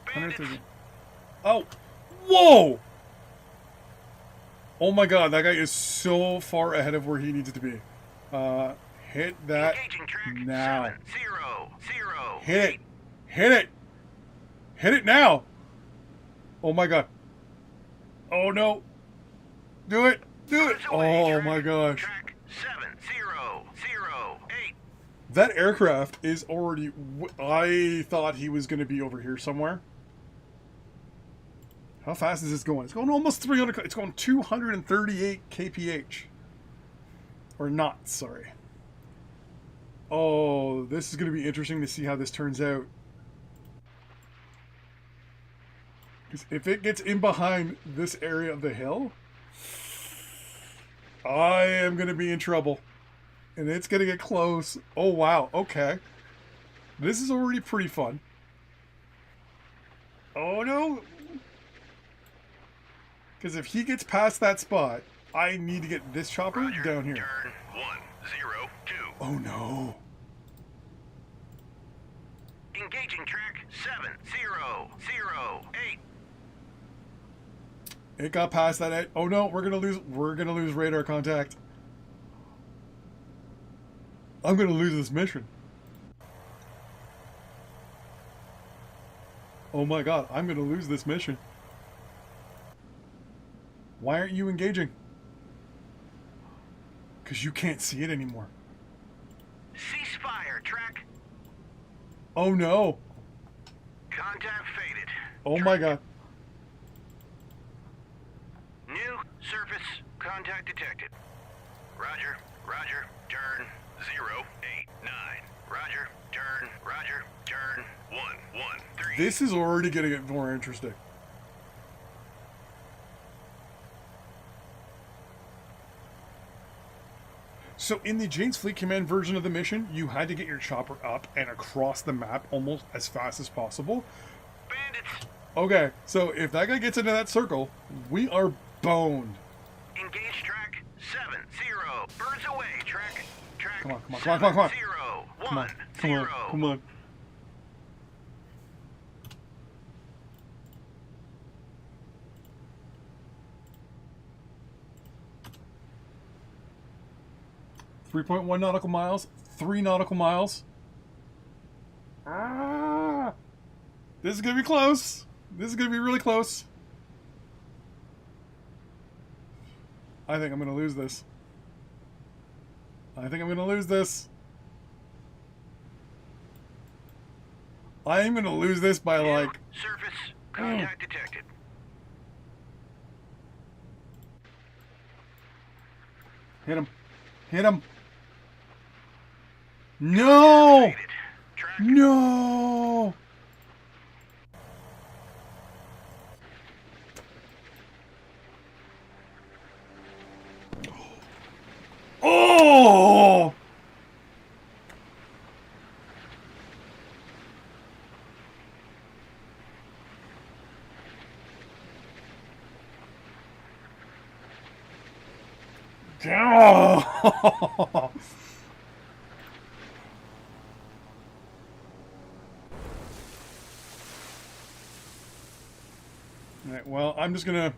Bandits. 130. Oh! Whoa! Oh my god, that guy is so far ahead of where he needs to be. Hit that Engaging track now. 700. Hit it! Hit it! Hit it now! Oh my god. Oh no! Do it! Do it! Birds away, Oh track, my gosh. Track 7008. That aircraft is already... I thought he was going to be over here somewhere. How fast is this going? It's going almost 300... It's going 238 kph. Or knots, sorry. Oh, this is going to be interesting to see how this turns out. Because if it gets in behind this area of the hill, I am going to be in trouble. And it's going to get close. Oh, wow. Okay. This is already pretty fun. Oh, no. Because if he gets past that spot, I need to get this chopper Roger. down here. Turn 102. Oh, no. Engaging track 7008. It got past that edge. Oh, no. We're going to lose radar contact. I'm going to lose this mission. Oh my god, I'm going to lose this mission. Why aren't you engaging? Because you can't see it anymore. Ceasefire track. Oh no. Contact faded. Oh my god. New surface contact detected. Roger. Roger. Turn 089. Roger. Turn. Roger. Turn 113. This is already going to get more interesting. So in the Jane's Fleet Command version of the mission, you had to get your chopper up and across the map almost as fast as possible. Bandits. Okay, so if that guy gets into that circle, we are boned. Engage track 70. Birds away. Track. Track. Come on, come on, come on, come on, come on. 70. Come on, come on, come on. .1 nautical miles, 3 nautical miles. Ah! This is gonna be close. This is gonna be really close. I think I'm gonna lose this. I think I'm gonna lose this. I'm gonna lose this by New like... surface contact detected. Hit him. Hit him. No! Faded. Track. No! Oh! Oh! Alright, well, I'm just gonna...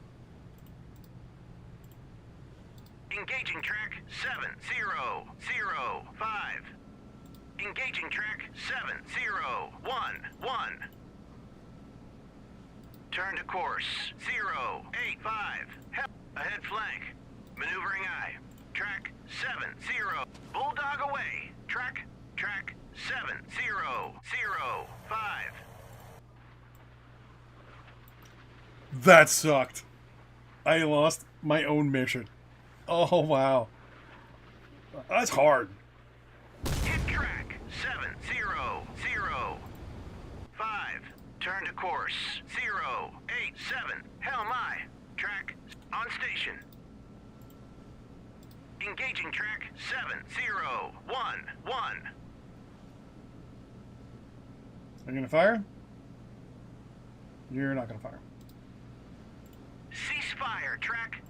Engaging track 7005. Engaging track 7011. Turn to course 085. Ahead flank. Maneuvering eye. Track 70. Bulldog away. Track 7005. That sucked. I lost my own mission. Oh, wow. That's hard. Hit track 7005. Turn to course 087. Helm eye. Track on station. Engaging track 7011. Are you going to fire? You're not going to fire. Ceasefire track.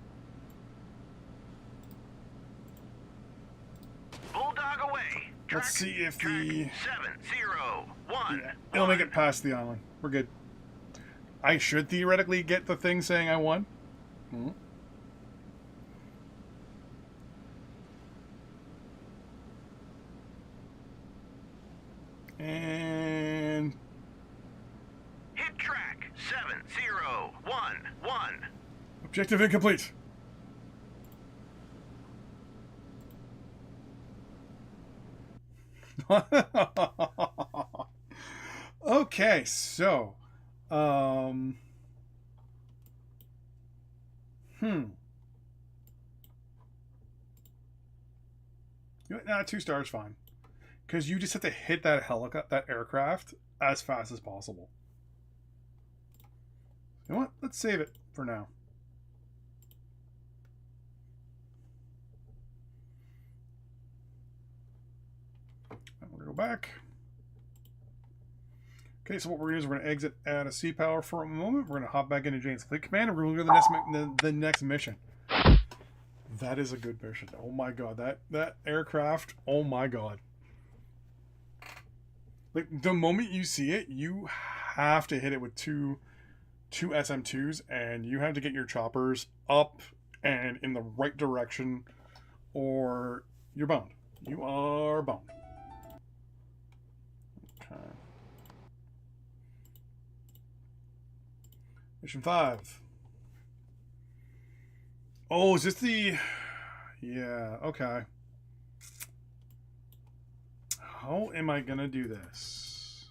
Bulldog away. Track, Let's see if track the... 701. Yeah, it'll make it past the island. We're good. I should theoretically get the thing saying I won. Hmm. And... Hit track 7011. objective incomplete. Okay, so... Nah, 2 stars fine. Because you just have to hit that helicopter, that aircraft, as fast as possible. You know what? Let's save it for now. And we're going to go back. Okay, so what we're going to do is we're going to exit out of Sea Power for a moment. We're going to hop back into Jane's Fleet Command, and we're going to go to the next mission. That is a good mission. Oh my god, that aircraft, oh my god. Like, the moment you see it, you have to hit it with two SM2s, and you have to get your choppers up and in the right direction, or you're boned. You are boned. Okay. Mission 5. Oh, is this the... Yeah, okay. How am I gonna do this?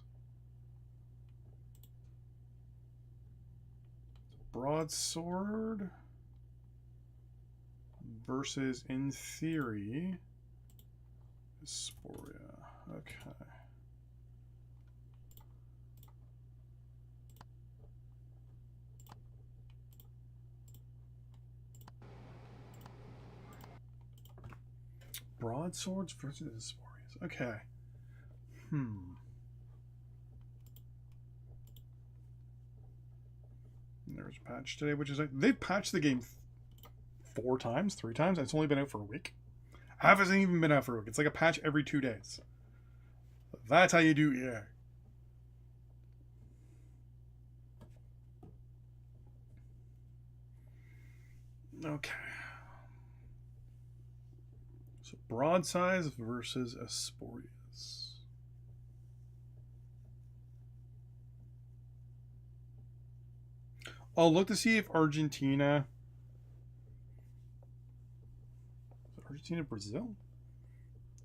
Broadsword versus, in theory, Sporia. Okay. Broadswords versus Sporias. Okay. There's a patch today, which is like, they've patched the game 3 times. It's only been out for a week. Half hasn't even been out for a week. It's like a patch every 2 days. That's how you do EA. Okay. So broadsides versus Asporias. I'll look to see if Argentina... Is it Argentina, Brazil?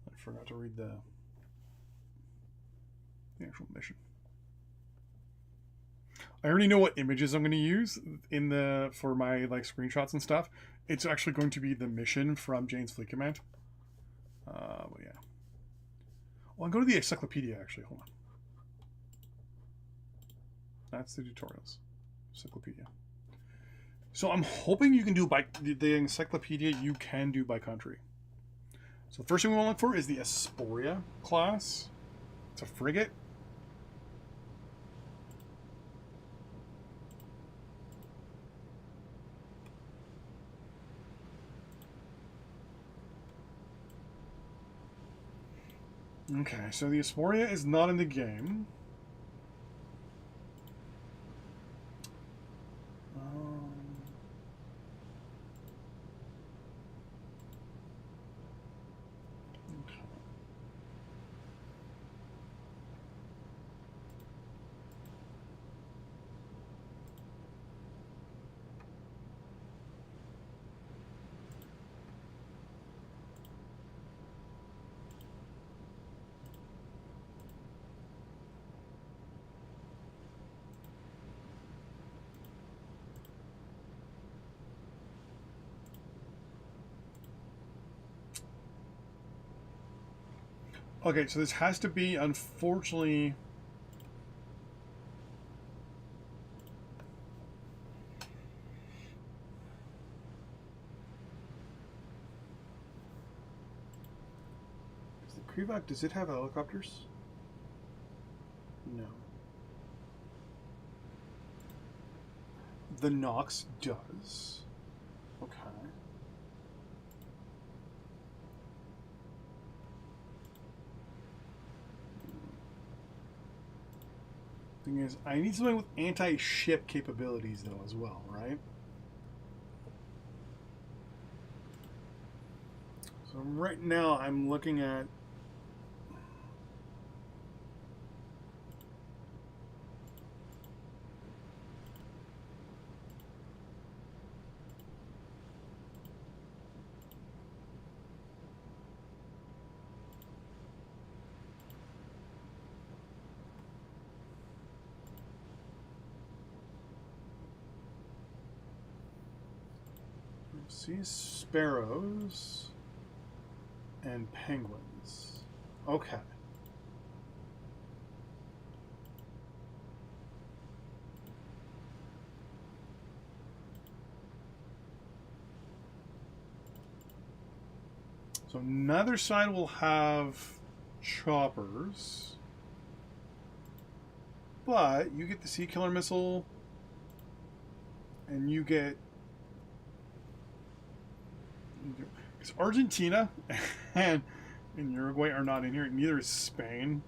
I forgot to read the actual mission. I already know what images I'm going to use for my like screenshots and stuff. It's actually going to be the mission from Jane's Fleet Command. But yeah. Well, I'll go to the encyclopedia actually. Hold on. That's the tutorials. Encyclopedia. So I'm hoping you can do by the encyclopedia. You can do by country. So the first thing we want to look for is the Asporia class. It's a frigate. Okay, so the Asporia is not in the game. Okay. Okay, so this has to be, unfortunately... Is the Krivak, does it have helicopters? No. The Nox does. Okay. Thing is, I need something with anti-ship capabilities, though, as well, right? So right now, I'm looking at... See, sparrows and penguins. Okay. So neither side will have choppers, but you get the Sea Killer missile, and you get... Because Argentina and Uruguay are not in here. Neither is Spain.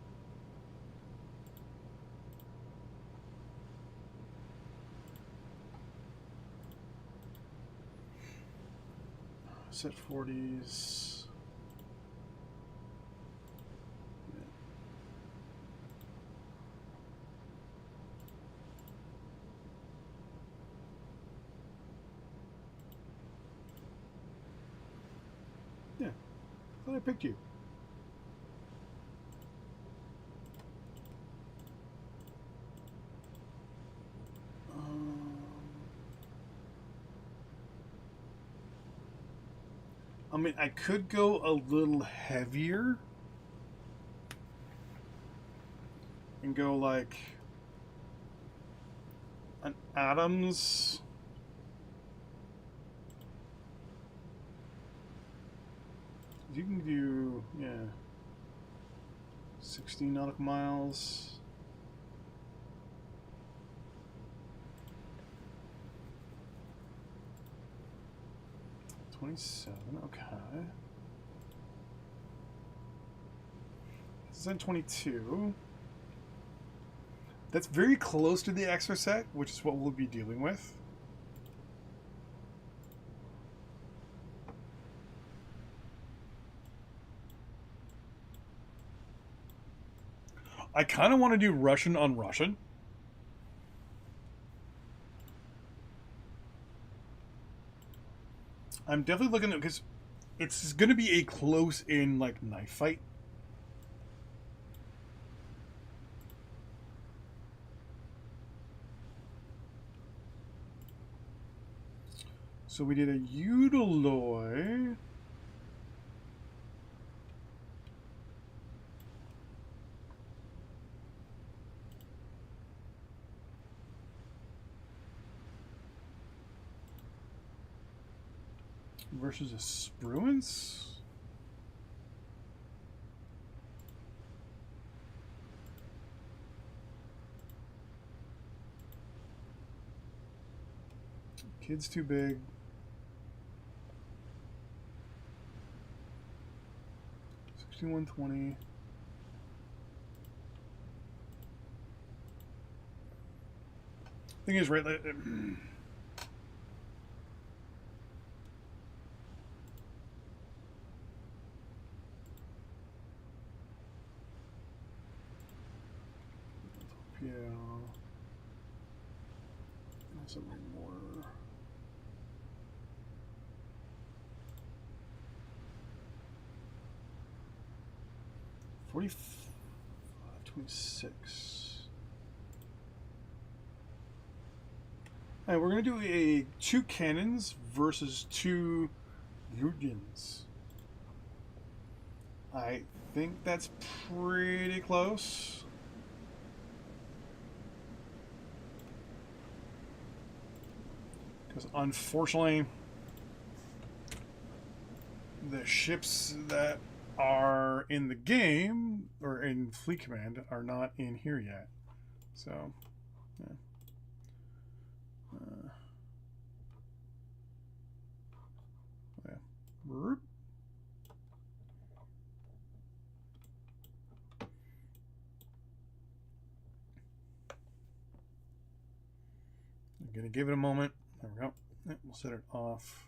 Set 40s. Yeah. Thought I picked you. I mean, I could go a little heavier and go like an Adams. You can do, yeah, 16 nautical miles. $27, okay. This is at 22. That's very close to the extra set, which is what we'll be dealing with. I kind of want to do Russian on Russian. I'm definitely looking at, because it's going to be a close-in, like, knife fight. So we did a Eudaloy. Versus a Spruance. Kid's too big. $61.20. Thing is, right? Yeah. Something more. $45.26. Alright, we're gonna do a 2 cannons versus 2 Yurgens. I think that's pretty close. Because unfortunately, the ships that are in the game or in Fleet Command are not in here yet. So, yeah. Yeah. Burp. I'm gonna give it a moment. There we go. Yeah, we'll set it off.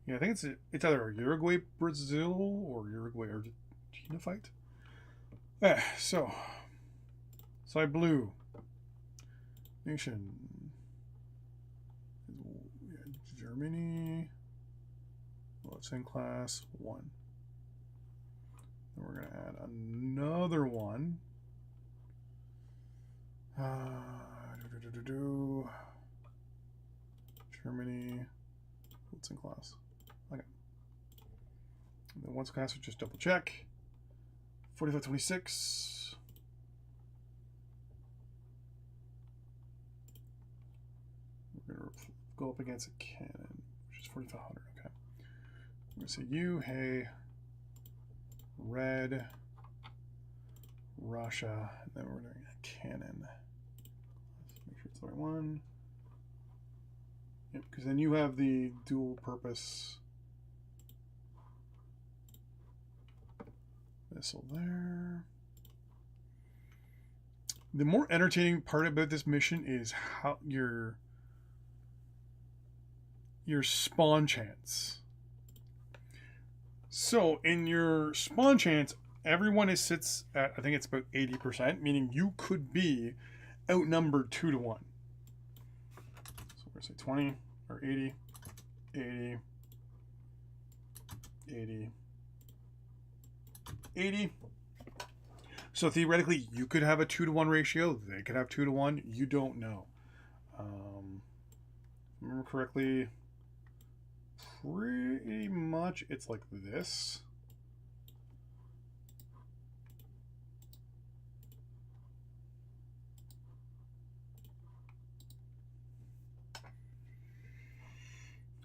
Yeah, I think it's either a Uruguay Brazil or Uruguay Argentina fight. Yeah, so side blue nation. Germany. Well, it's in class 1. Then we're going to add another one. Germany. What's in class? Okay. And then once class, we just double check. 4526. We're going to go up against a cannon, which is 4500. Okay. I'm going to say you, hey, red, Russia, and then we're doing a cannon. Let's make sure it's the right one. Yep, because then you have the dual purpose missile there. The more entertaining part about this mission is how your spawn chance. So in your spawn chance, everyone sits at, I think it's about 80%, meaning you could be outnumbered 2 to 1. So we're going to say 20 or 80, 80, 80, 80. So theoretically, you could have a 2 to 1 ratio. They could have 2 to 1. You don't know. If I remember correctly, pretty much it's like this.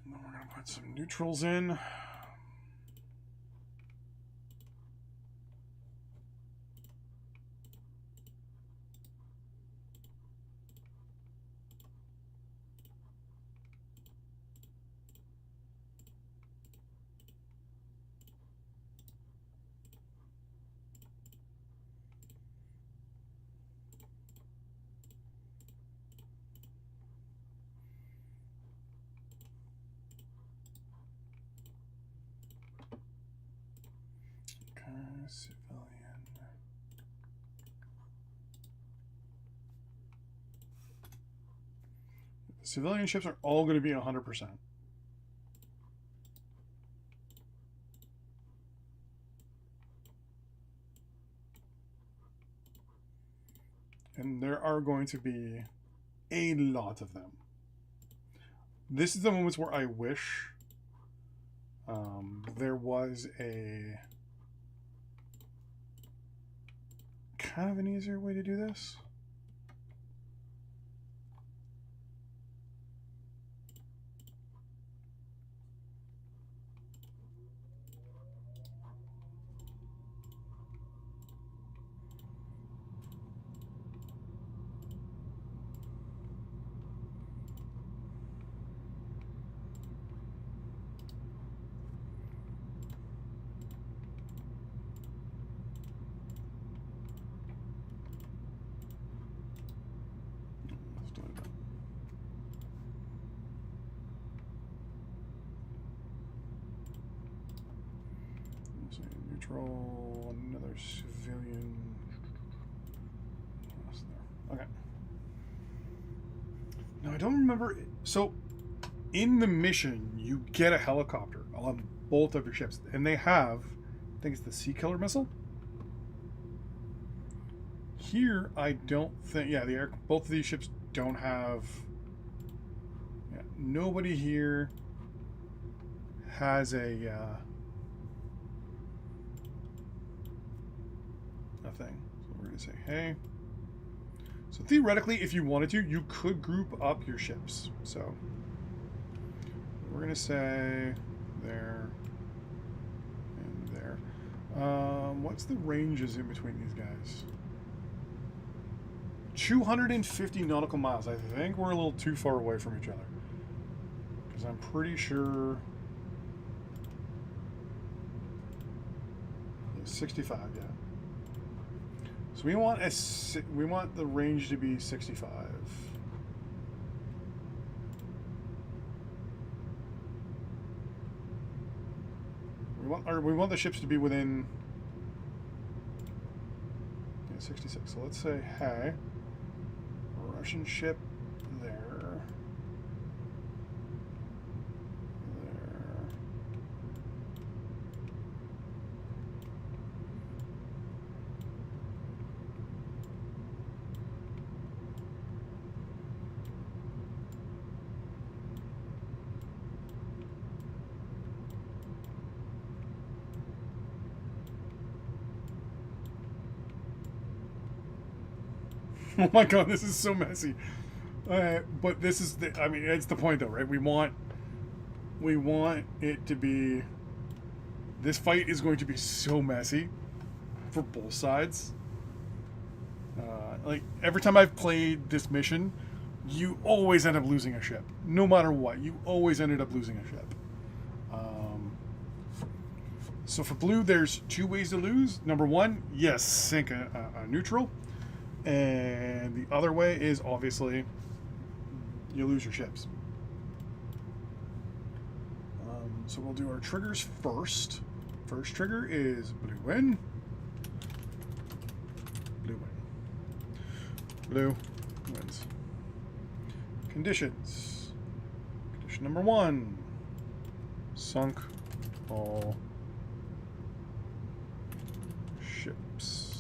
And then we're going to put some neutrals in. Civilian. The civilian ships are all going to be 100%. And there are going to be a lot of them. This is the moments where I wish there was a kind of an easier way to do this. Neutral, another civilian. Okay. Now I don't remember. So, in the mission, you get a helicopter on both of your ships, and they have, I think it's the Sea Killer missile. Here, I don't think. Yeah, both of these ships don't have. Yeah, nobody here has a. thing. So we're going to say, hey. So theoretically, if you wanted to, you could group up your ships. So we're going to say there and there. What's the ranges in between these guys? 250 nautical miles. I think we're a little too far away from each other. Because I'm pretty sure... 65, yeah. So we want the range to be 65. We want the ships to be within 66. So let's say, hey, Russian ship there. Oh my god, this is so messy. But this is the, I mean, it's the point though, right? We want it to be, this fight is going to be so messy for both sides. Like, every time I've played this mission, you always end up losing a ship. No matter what, you always ended up losing a ship. So for blue, there's two ways to lose. Number one, yes, sink a neutral. And the other way is obviously you lose your ships. So we'll do our triggers first. First trigger is blue win. Blue win. Blue wins. Conditions. Condition number 1. Sunk all ships.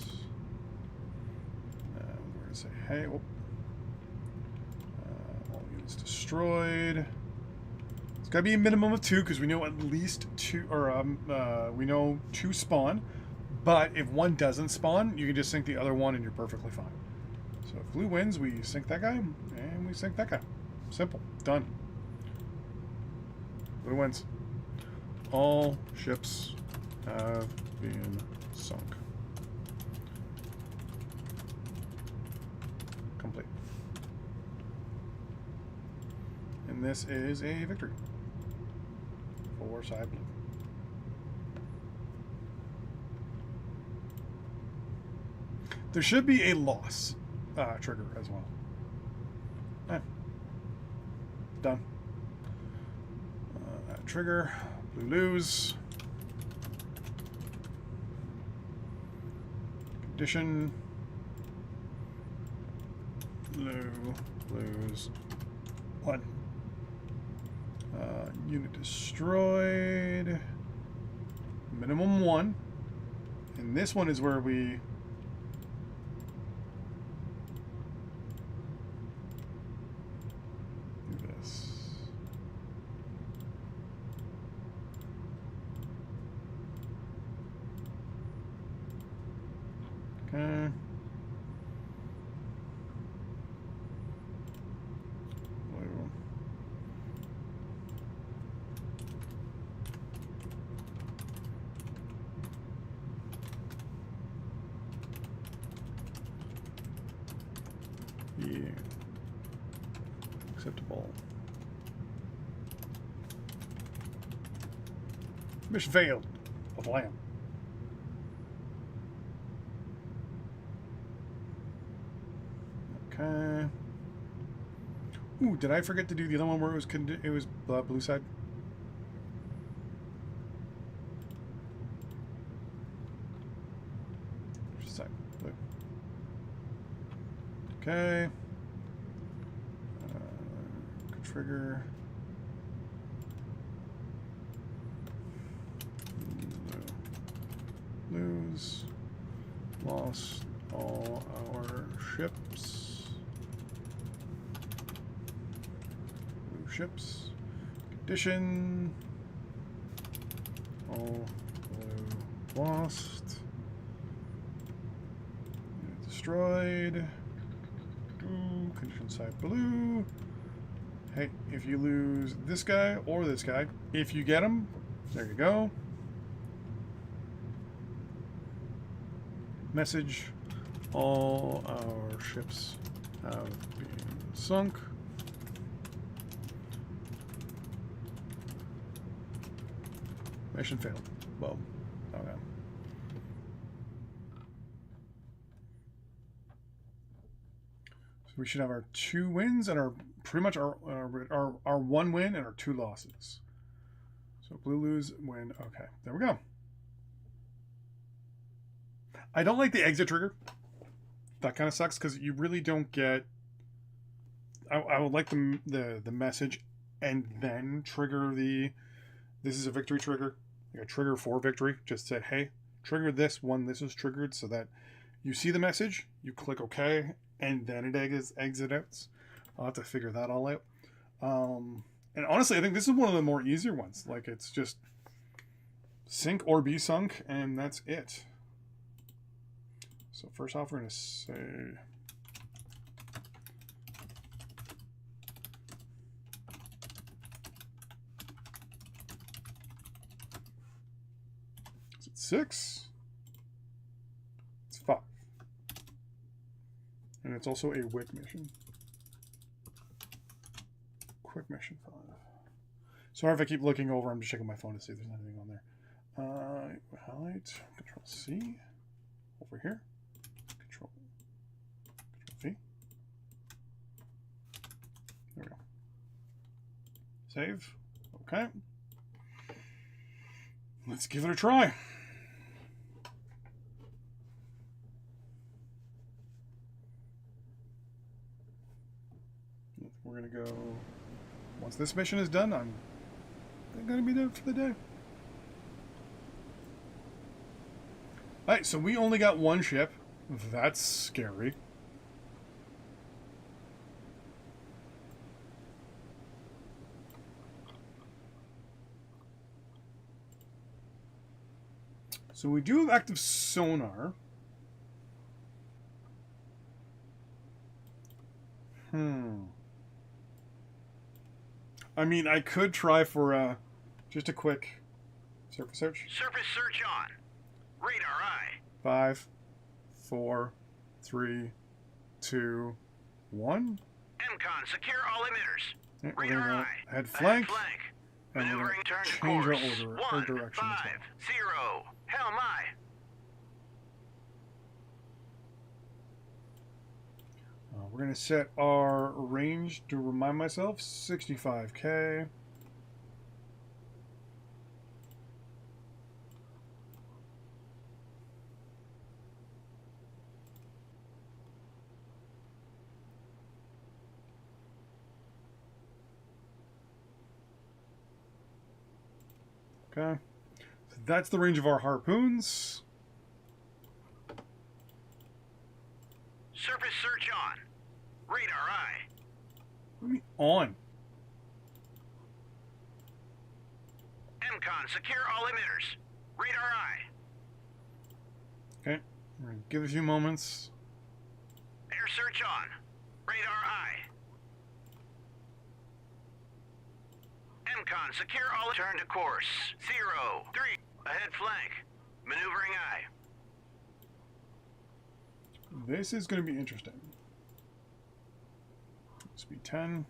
Say, hey, all units destroyed. It's got to be a minimum of 2 because we know at least 2, or we know 2 spawn. But if one doesn't spawn, you can just sink the other one and you're perfectly fine. So if blue wins, we sink that guy and we sink that guy. Simple. Done. Blue wins. All ships have been sunk. Complete. And this is a victory for side blue. There should be a loss trigger as well. Done. Trigger, blue lose. Condition. Blue lose 1. Unit destroyed. Minimum 1. And this one is where we do this. Okay. Yeah. Acceptable. Mission failed. Of land. Okay. Ooh, did I forget to do the other one where it was blue side? Side blue. Okay. Trigger. Lose. Lost all our ships. Blue ships. Condition. All blue lost. destroyed. Condition side blue. Hey, if you lose this guy or this guy, if you get him, there you go. Message. All our ships have been sunk. Mission failed. Well, okay. So we should have our 2 wins and our pretty much our 1 win and our 2 losses. So blue lose, win. Okay, there we go. I don't like the exit trigger. That kind of sucks because you really don't get. I would like the message and then trigger the. This is a victory trigger, like a trigger for victory. Just say, hey, trigger this one. This is triggered so that you see the message, you click OK, and then it exits. I'll have to figure that all out. And honestly, I think this is one of the more easier ones. Like it's just sink or be sunk, and that's it. So first off, we're going to say is it 6? It's 5. And it's also a WIC mission. Quick mission 5. Sorry if I keep looking over. I'm just checking my phone to see if there's anything on there. Highlight, Control C, over here. Control V. There we go. Save. Okay. Let's give it a try. We're going to go... Once this mission is done, I'm going to be done for the day. Alright, so we only got 1 ship. That's scary. So we do have active sonar. I mean, I could try for just a quick surface search. Surface search on. Radar eye. 5, 4, 3, 2, 1. MCON, secure all emitters. Yeah, we're Radar gonna eye. go head flank. And we're Maneuvering, gonna turn to change our course. order or 1, direction 5, as well. 0. Helm eye. We're going to set our range, to remind myself, 65K. Okay. So that's the range of our harpoons. Surface search on. Radar eye. What do you mean on? MCON, secure all emitters. Radar eye. Okay. We're going to give it a few moments. Air search on. Radar eye. MCON, secure all. Turn to course. 0, 3. Ahead flank. Maneuvering eye. This is going to be interesting. Speed 10.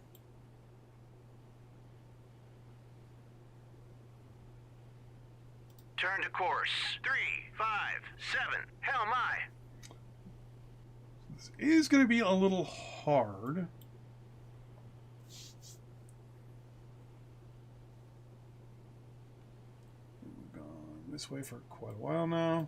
Turn to course. 3, 5, 7. Helm eye. This is going to be a little hard. We've gone this way for quite a while now.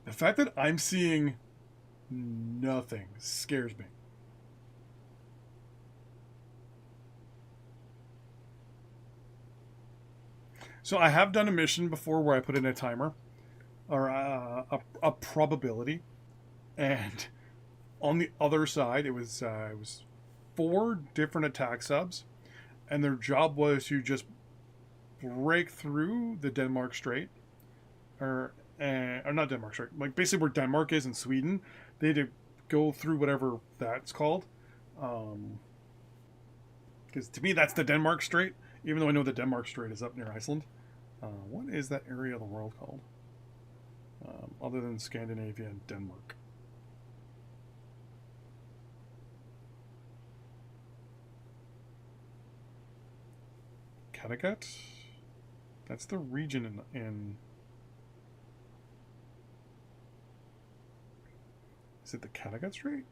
The fact that I'm seeing nothing scares me. So I have done a mission before where I put in a timer or a probability, and on the other side it was 4 different attack subs, and their job was to just break through the Denmark Strait, or not Denmark Strait, like basically where Denmark is in Sweden. They had to go through whatever that's called, because to me that's the Denmark Strait, even though I know the Denmark Strait is up near Iceland. What is that area of the world called, other than Scandinavia and Denmark? Kattegat? That's the region in is it the Kattegat Strait?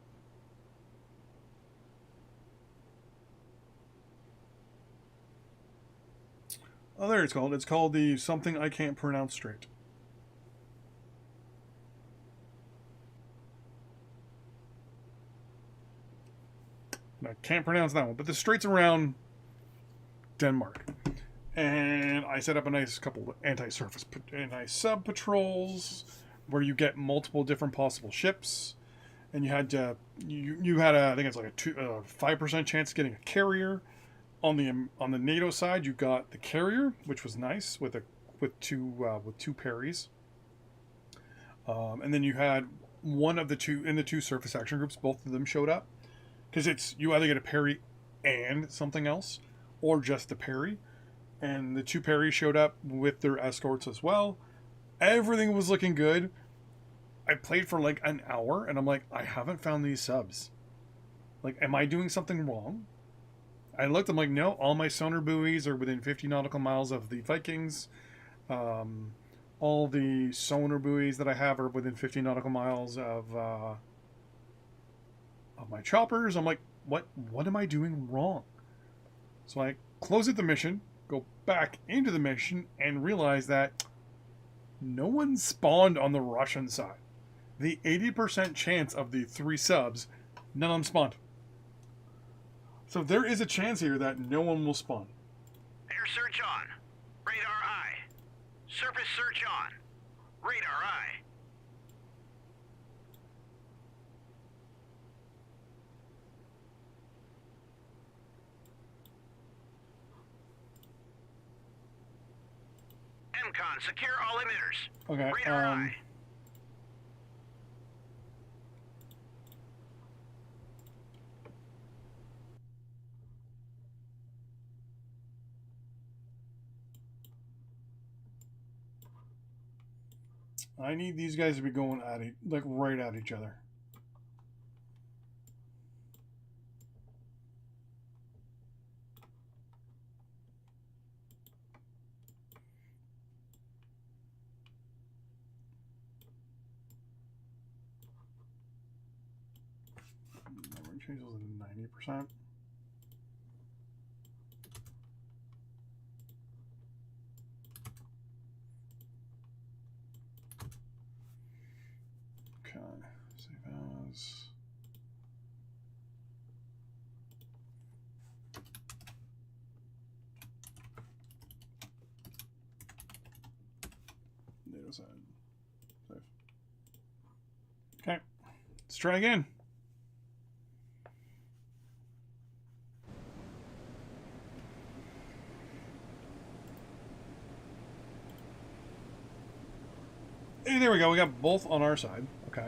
Oh, there it's called. It's called the something I can't pronounce Strait. I can't pronounce that one, but the strait's around Denmark. And I set up a nice couple of anti-sub patrols where you get multiple different possible ships, and you had I think it's like a 5% chance of getting a carrier. On the NATO side, you got the carrier, which was nice with two parries, and then you had one of the two surface action groups. Both of them showed up because you either get a parry and something else, or just a parry. And the 2 parries showed up with their escorts as well. Everything was looking good. I played for like an hour, and I'm like, I haven't found these subs. Like, am I doing something wrong? I looked, I'm like, no, all my sonar buoys are within 50 nautical miles of the Vikings. All the sonar buoys that I have are within 50 nautical miles of my choppers. I'm like, what am I doing wrong? So I close out the mission, go back into the mission, and realize that no one spawned on the Russian side. The 80% chance of the 3 subs, none of them spawned. So there is a chance here that no one will spawn. Air search on. Radar eye. Surface search on. Radar eye. MCON, secure all emitters. Okay, Radar eye. I need these guys to be going at it, like right at each other. Memory change was 90%. Okay, save as. NATO side. Save. Okay, let's try again. Hey, there we go. We got both on our side. Okay.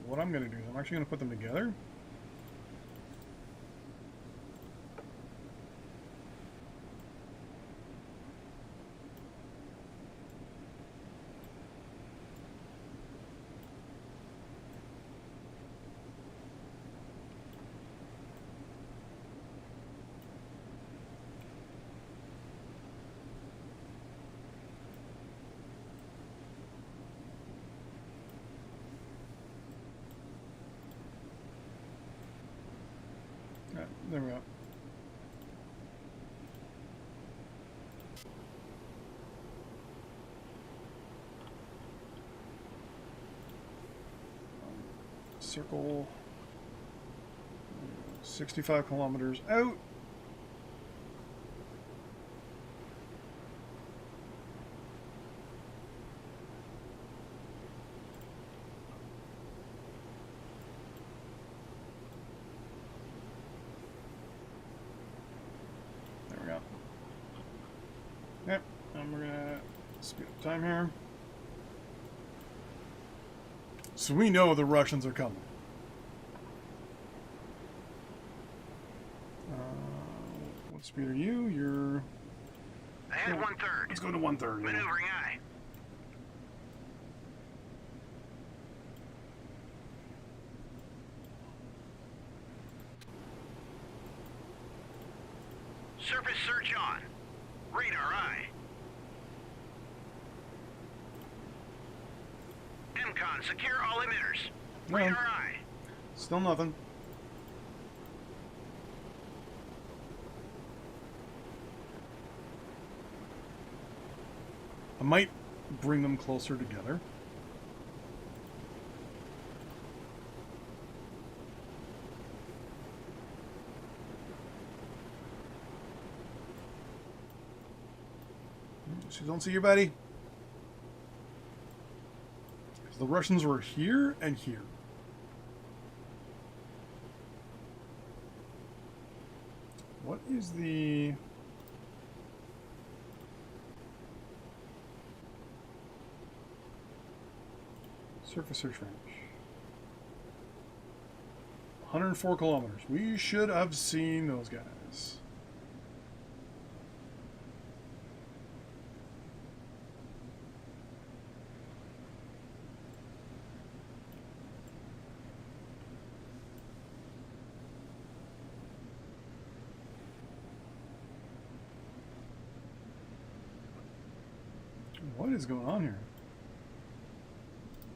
What I'm going to do is I'm actually going to put them together. There we go. Circle 65 kilometers out. Yep, and we're gonna speed up time here. So we know the Russians are coming. What speed are you? You're... Ahead 1/3. Let's go to 1/3. Yeah. Maneuvering aye. Surface search on. Radar aye. MCON, secure all emitters. No. Radar aye. Still nothing. I might bring them closer together. So don't see you, buddy. So the Russians were here and here. What is the... surface search range? 104 kilometers. We should have seen those guys. What is going on here?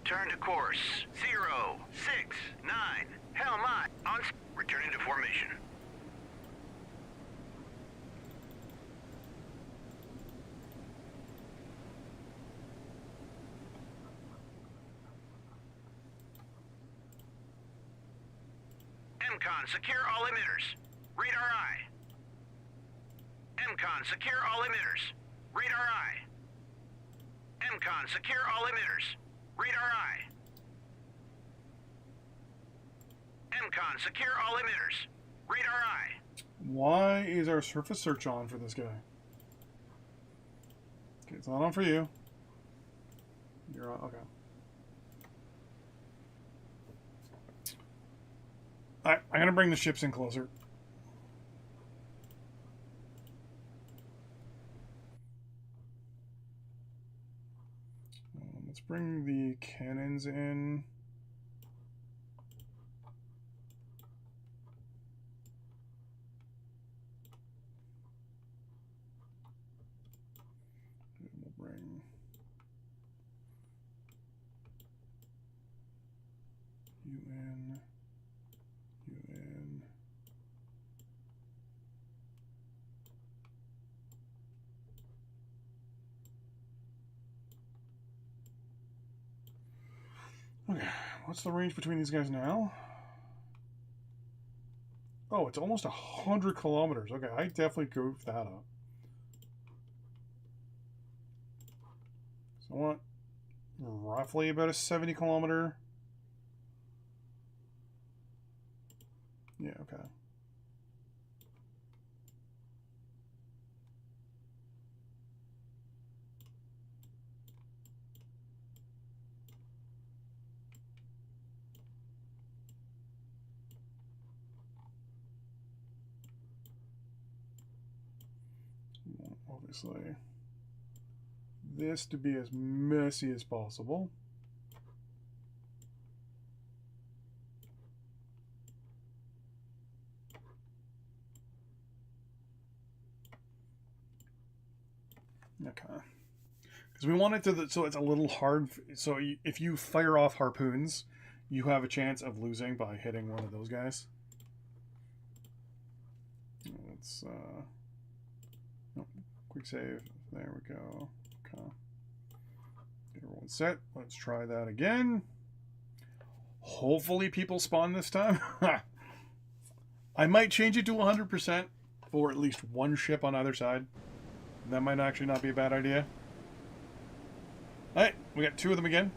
Turn to course. 069. Helm aye. On. Returning to formation. MCON, secure all emitters. Radar aye. MCON, secure all emitters. Radar aye. MCON, secure all emitters. Radar aye. MCON, secure all emitters. Radar aye. Why is our surface search on for this guy? Okay, it's not on for you. You're on, okay. I'm gonna bring the ships in closer. Let's bring the cannons in. We'll bring you in. You in. Okay, what's the range between these guys now? Oh, it's almost 100 kilometers. Okay, I definitely goofed that up. So I want roughly about a 70 kilometer. Yeah, okay. Obviously, this to be as messy as possible. Okay. Because we want it to, so it's a little hard. So if you fire off harpoons, you have a chance of losing by hitting one of those guys. Let's, oh, quick save. There we go. Okay. Everyone's set. Let's try that again. Hopefully people spawn this time. I might change it to 100% for at least one ship on either side. That might actually not be a bad idea. Alright, we got two of them again.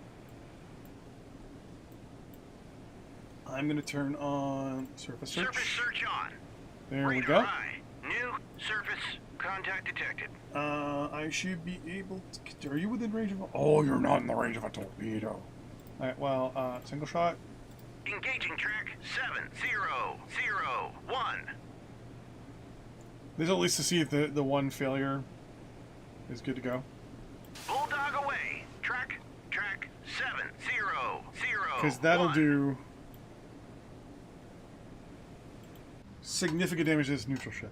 I'm going to turn on surface search. Surface search on. There we Radar go. aye. New surface Contact detected. I should be able to... Are you within range of... Oh, you're not in the range of a torpedo. Alright, well, single shot. Engaging track 7001. This is at least to see if the one failure is good to go. Bulldog away. Track 7001. Because that'll do significant damage to this neutral ship.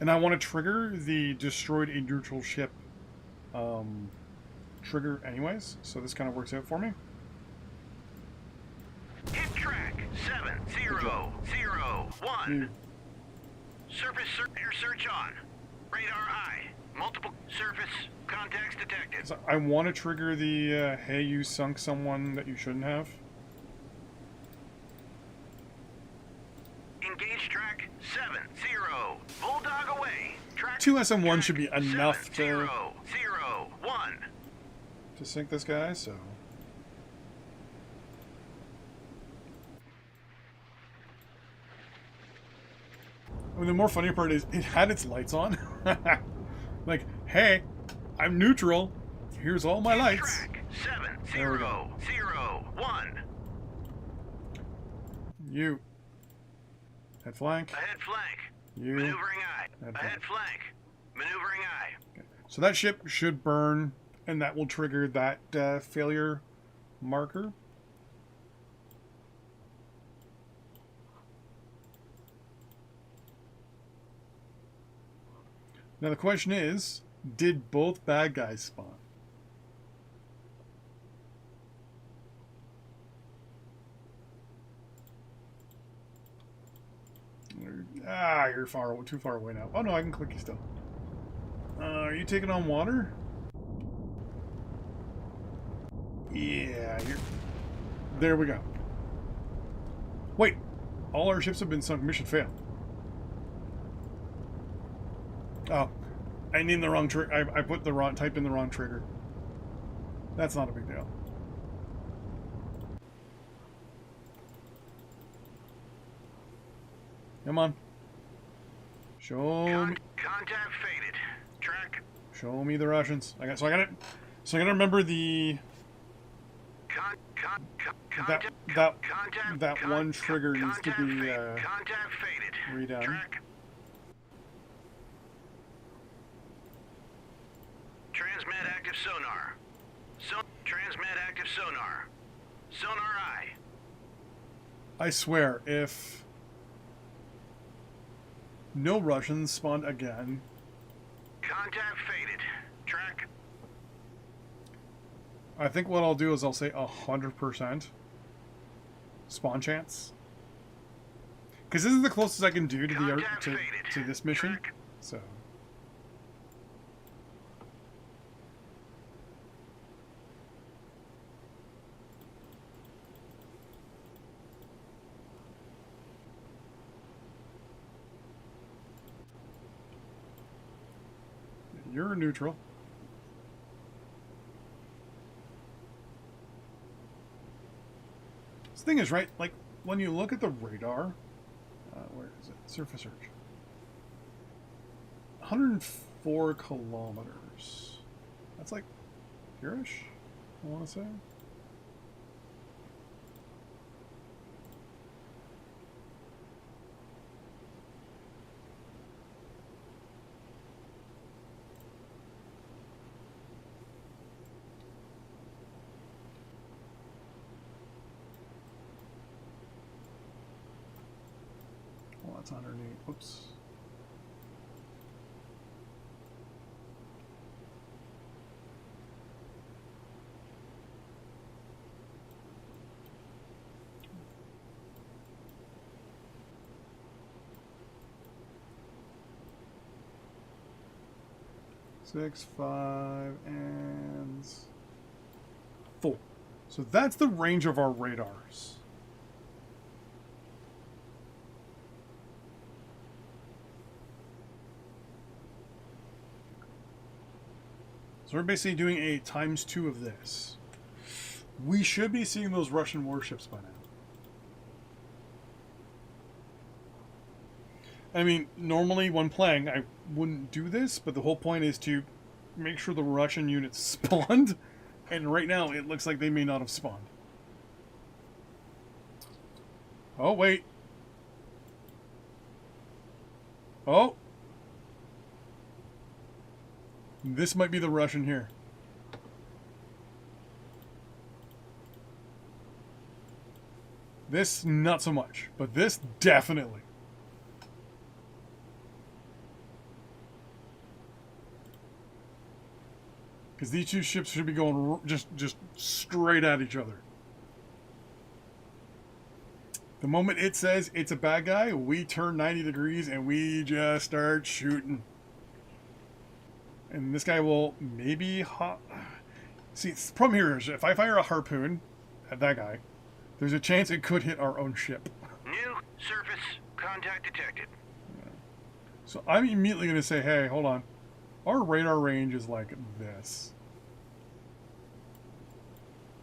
And I want to trigger the destroyed a neutral ship trigger anyways, so this kind of works out for me. Hit track 7001. You, Surface air search on. Radar eye. Multiple surface contacts detected. so I want to trigger the hey, you sunk someone that you shouldn't have. Engage track 70. Bulldog away. Track 2 SM1 track should be enough to 7001. sink this guy, so... I mean, the more funny part is, it had its lights on. Like, hey, I'm neutral. Here's all my lights. Track There we go. 7001. You. Head flank. Ahead flank. You. Maneuvering eye. Head Ahead flank. Maneuvering eye. Okay. So that ship should burn, and that will trigger that failure marker. Now the question is, did both bad guys spawn? You're too far away now. Oh no, I can click you still. Are you taking on water? Yeah, you're... There we go. Wait, all our ships have been sunk. Mission failed. Oh, I named the wrong trigger. I put the wrong, typed in the wrong trigger. That's not a big deal. Come on. Show me. Contact faded. Track. Show me the Russians. I gotta remember the that one trigger needs to be contact faded. redone. Track. Transmit active sonar. Transmit active sonar. Sonar eye. I swear, if no Russians spawned again, Contact faded. Track. I think what I'll do is I'll say 100% spawn chance, because this is the closest I can do to the Contact faded. to this mission. Track. So you're neutral. The thing is, right, like, when you look at the radar, where is it? Surface search. 104 kilometers. That's like here-ish, I want to say. Well, that's underneath. Oops. Six, 5, and 4. So that's the range of our radars. So we're basically doing a ×2 of this. We should be seeing those Russian warships by now. I mean, normally when playing, I wouldn't do this, but the whole point is to make sure the Russian units spawned, and right now it looks like they may not have spawned. Oh, wait. Oh. This might be the Russian here. This, not so much, but this, definitely. Because these two ships should be going just straight at each other. The moment it says it's a bad guy, we turn 90 degrees and we just start shooting. And this guy will maybe... See, the problem here is if I fire a harpoon at that guy, there's a chance it could hit our own ship. New surface contact detected. So I'm immediately going to say, hey, hold on. Our radar range is like this.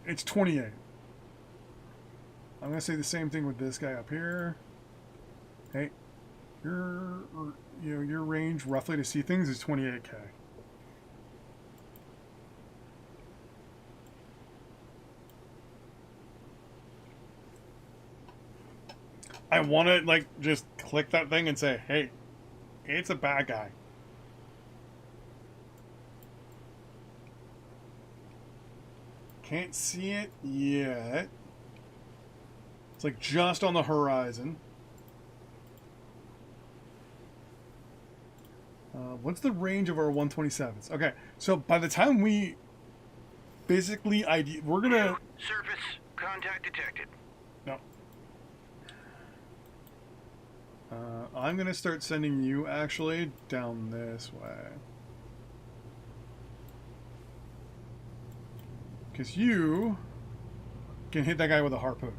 It's 28. I'm going to say the same thing with this guy up here. Hey, your range roughly to see things is 28K. I want to, like, just click that thing and say, hey, it's a bad guy. Can't see it yet. It's like just on the horizon. What's the range of our 127s? Okay, so by the time we basically ID, we're gonna... Surface contact detected. No. I'm gonna start sending you actually down this way. Because you can hit that guy with a harpoon.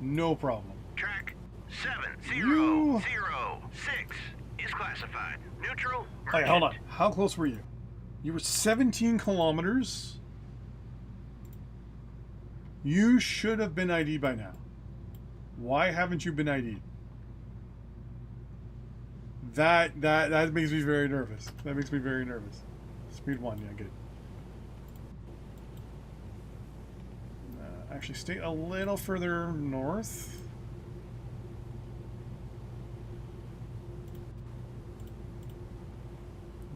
No problem. Track 7006 is classified. Neutral. Hey, hold on. How close were you? You were 17 kilometers. You should have been ID'd by now. Why haven't you been ID'd? That makes me very nervous. That makes me very nervous. Speed 1, yeah, good. Actually, stay a little further north.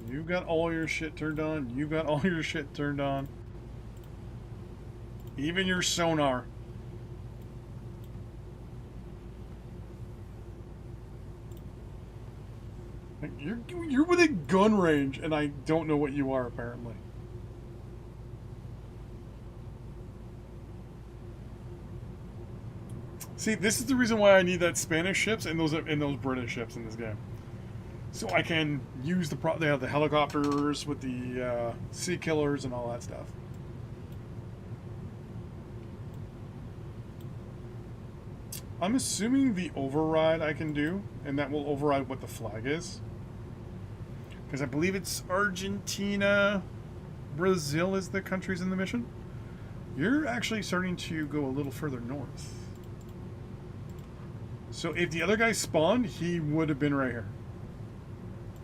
You got all your shit turned on. You got all your shit turned on. Even your sonar. Like, you're within gun range, and I don't know what you are, apparently. See, this is the reason why I need that Spanish ships and those British ships in this game, so I can use they have the helicopters with the sea killers and all that stuff. I'm assuming the override I can do, and that will override what the flag is, because I believe it's Argentina, Brazil is the countries in the mission. You're actually starting to go a little further north. So if the other guy spawned, he would have been right here.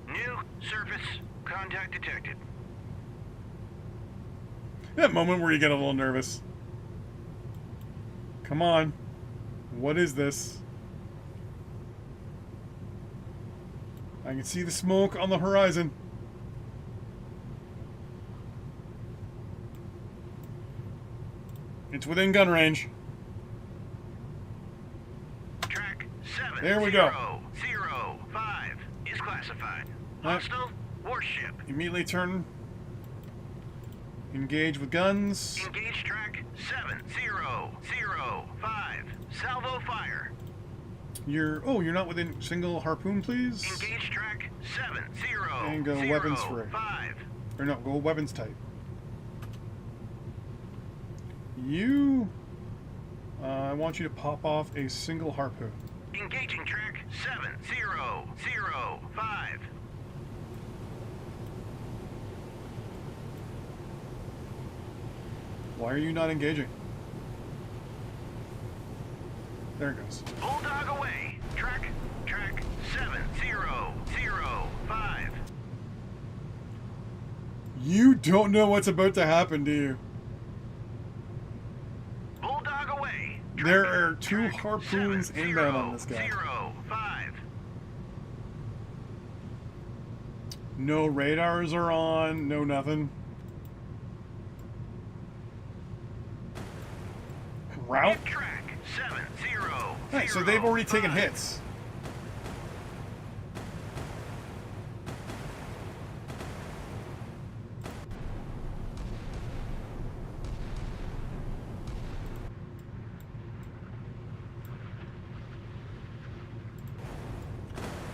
New surface contact detected. That moment where you get a little nervous. Come on. What is this? I can see the smoke on the horizon. It's within gun range. There we go. 005 is classified. Right. Hostile warship. Immediately turn. Engage with guns. Engage track 7005. Salvo fire. You're not within single harpoon, please. Engage track 7005. And go weapons free. Or no, go weapons type. You. I want you to pop off a single harpoon. Engaging track 7005. Why are you not engaging? There it goes. Bulldog away. Track You don't know what's about to happen, do you? Bulldog away. There are two Track harpoons 7, inbound on this guy. 5. No radars are on, no nothing. Route? Hit track 7, 0, Right, so they've already taken hits.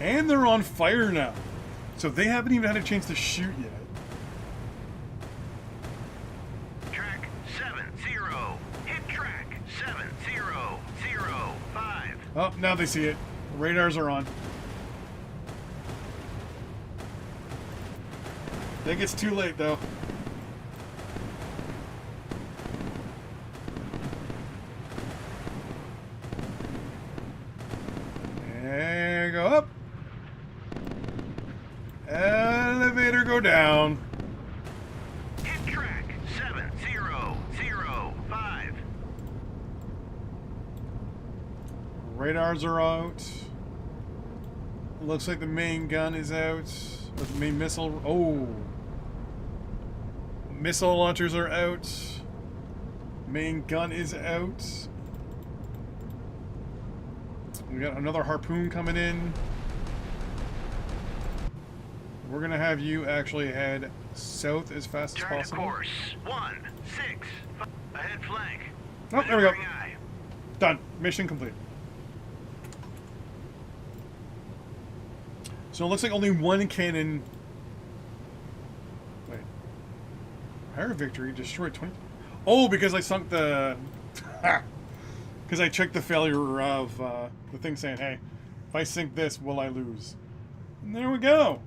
And they're on fire now. So they haven't even had a chance to shoot yet. Track 7, 0. Hit track 7, 0, 0, 5. Oh, now they see it. The radars are on. I think it's too late, though. And go up. Elevator go down. Hit track 7, 0, 0, 5. Radars are out. Looks like the main gun is out. Or the main missile. Oh. Missile launchers are out. Main gun is out. We got another harpoon coming in. We're gonna have you actually head south as fast as Turn to possible. course 1, 6, 5. Ahead flank. Oh, there we go. Maneuvering eye. Done. Mission complete. So it looks like only one cannon. Wait. Higher victory destroyed 20. Oh, because I sunk the. Because I checked the failure of the thing saying, hey, if I sink this, will I lose? And there we go.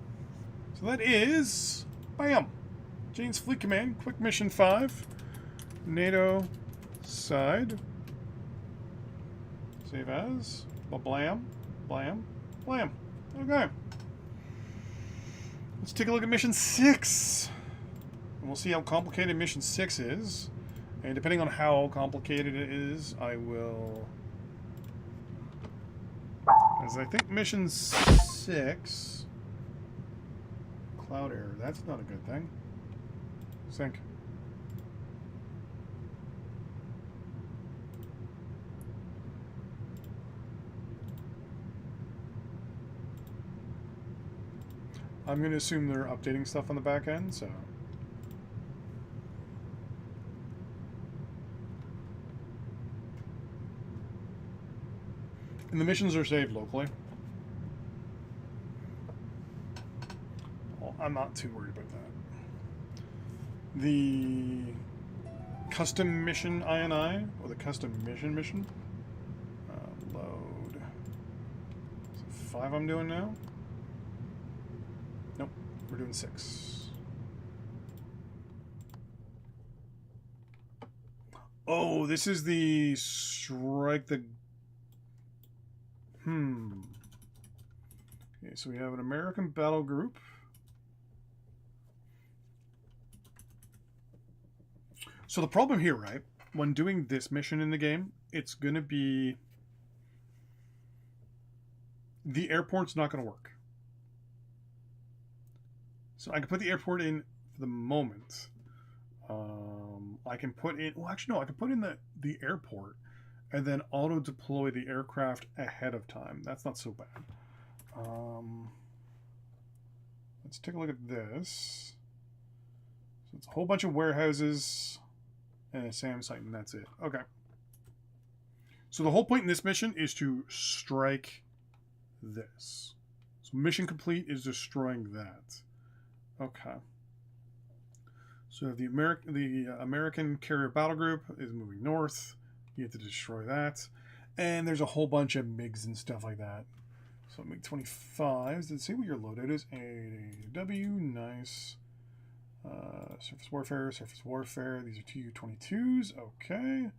So that is. Bam! Jane's Fleet Command, Quick Mission 5. NATO side. Save as. Blam. Blam. Blam. Okay. Let's take a look at Mission 6. And we'll see how complicated Mission 6 is. And depending on how complicated it is, I will... As I think Mission 6... Cloud error. That's not a good thing. Sync. I'm going to assume they're updating stuff on the back end, so... And the missions are saved locally. Well, I'm not too worried about that. The custom mission INI, or the custom mission, load. Is it 5 I'm doing now? Nope, we're doing 6. Oh, this is the strike the... Okay, so we have an American battle group. So the problem here, right, when doing this mission in the game, it's going to be... The airport's not going to work. So I can put the airport in for the moment. I can put in... Well, actually, no, I can put in the airport and then auto-deploy the aircraft ahead of time. That's not so bad. Let's take a look at this. So it's a whole bunch of warehouses and a SAM site, and that's it. Okay. So the whole point in this mission is to strike this. So mission complete is destroying that. Okay. So the American carrier battle group is moving north. You have to destroy that. And there's a whole bunch of MiGs and stuff like that. So MiG-25s. Let's see what your loadout is. AW, nice. Surface warfare. These are Tu-22s. Okay.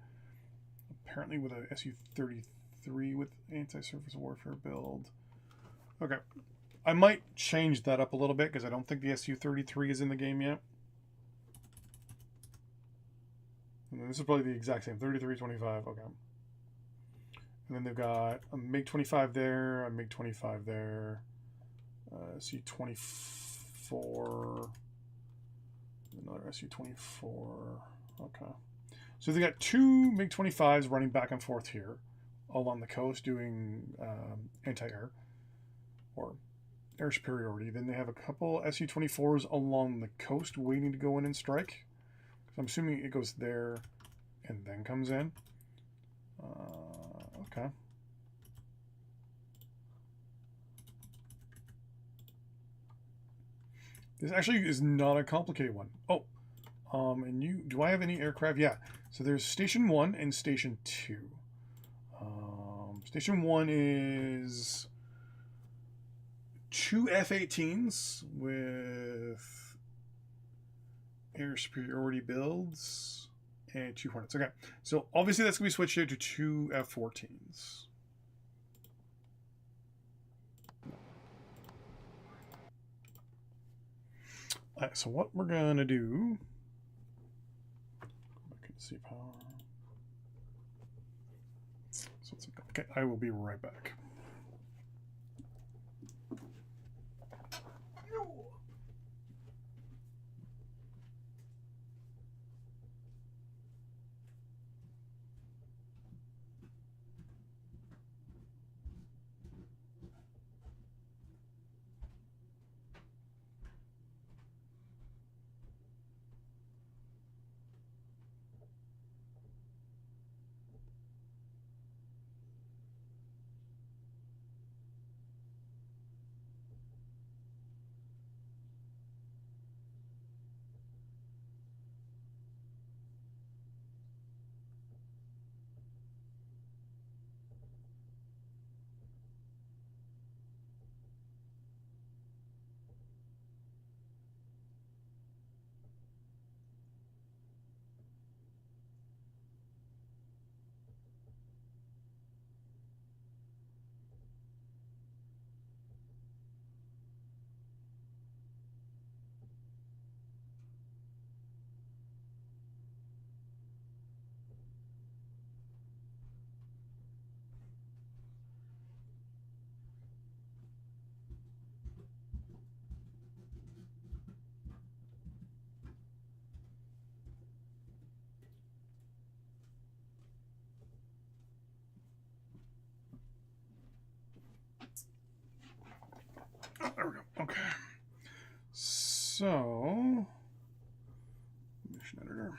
Apparently with a Su-33 with anti-surface warfare build. Okay. I might change that up a little bit because I don't think the Su-33 is in the game yet. And this is probably the exact same, 3325. Okay. And then they've got a MiG-25 there, a MiG-25 there, Su-24, another Su-24. Okay. So they got two MiG-25s running back and forth here along the coast doing anti-air or air superiority. Then they have a couple Su-24s along the coast waiting to go in and strike. So I'm assuming it goes there and then comes in. Okay. This actually is not a complicated one. Oh, and do I have any aircraft? Yeah. So there's Station 1 and Station 2. Station 1 is two F-18s with air superiority builds and two Hornets. Okay, so obviously that's going to be switched here to two F-14s. Alright, so what we're going to do... I can see power. So okay, I will be right back. Oh, there we go. Okay. So, mission editor.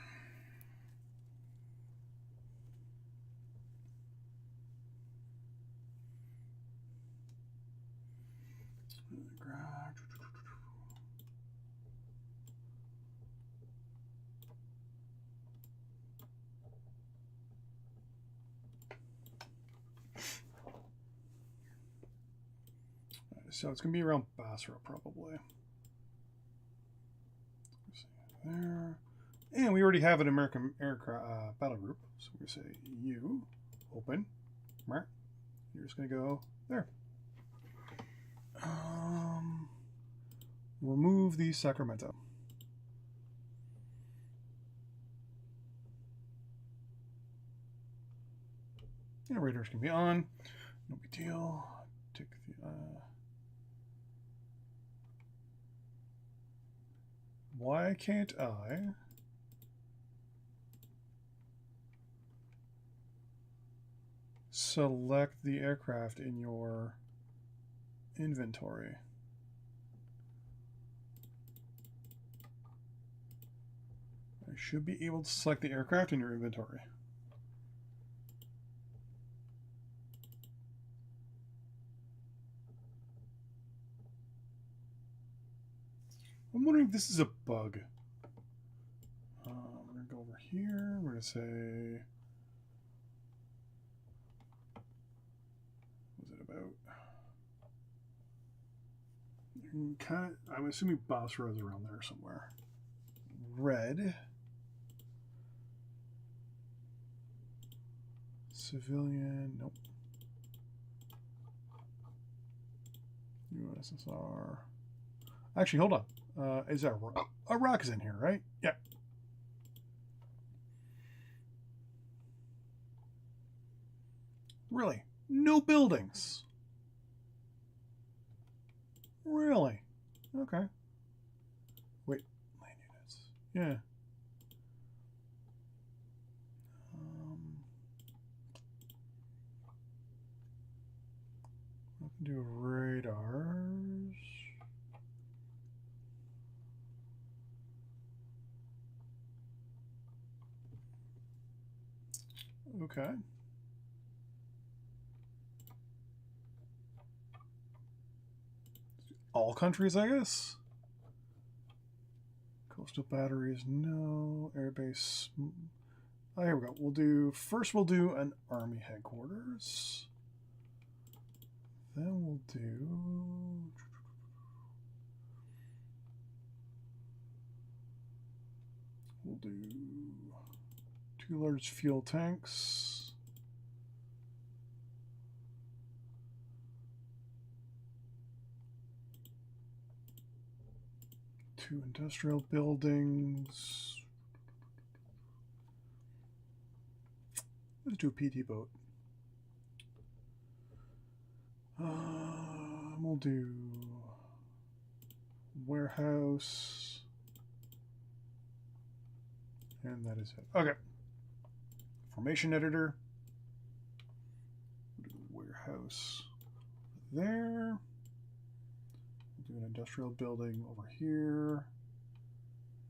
So it's going to be around Basra, probably. There. And we already have an American aircraft battle group. So we're going to say you, open. You're just going to go there. Remove the Sacramento. Yeah, radars can be on. No big deal. Take the... Why can't I select the aircraft in your inventory? I should be able to select the aircraft in your inventory. I'm wondering if this is a bug. We're going to go over here. We're going to say... What was it about? I'm assuming Basra is around there somewhere. Red. Civilian. Nope. USSR. Actually, hold on. Is that Iraq is in here, right? Yeah. Really? No buildings? Really? Okay. Wait, land units. Yeah. I can do radars. Okay. All countries, I guess. Coastal batteries, no. Airbase. Oh, here we go. We'll do an army headquarters. Then we'll do 2 large fuel tanks. 2 industrial buildings. Let's do a PT boat. We'll do warehouse. And that is it. Okay. Formation editor. We'll do warehouse there. We'll do an industrial building over here.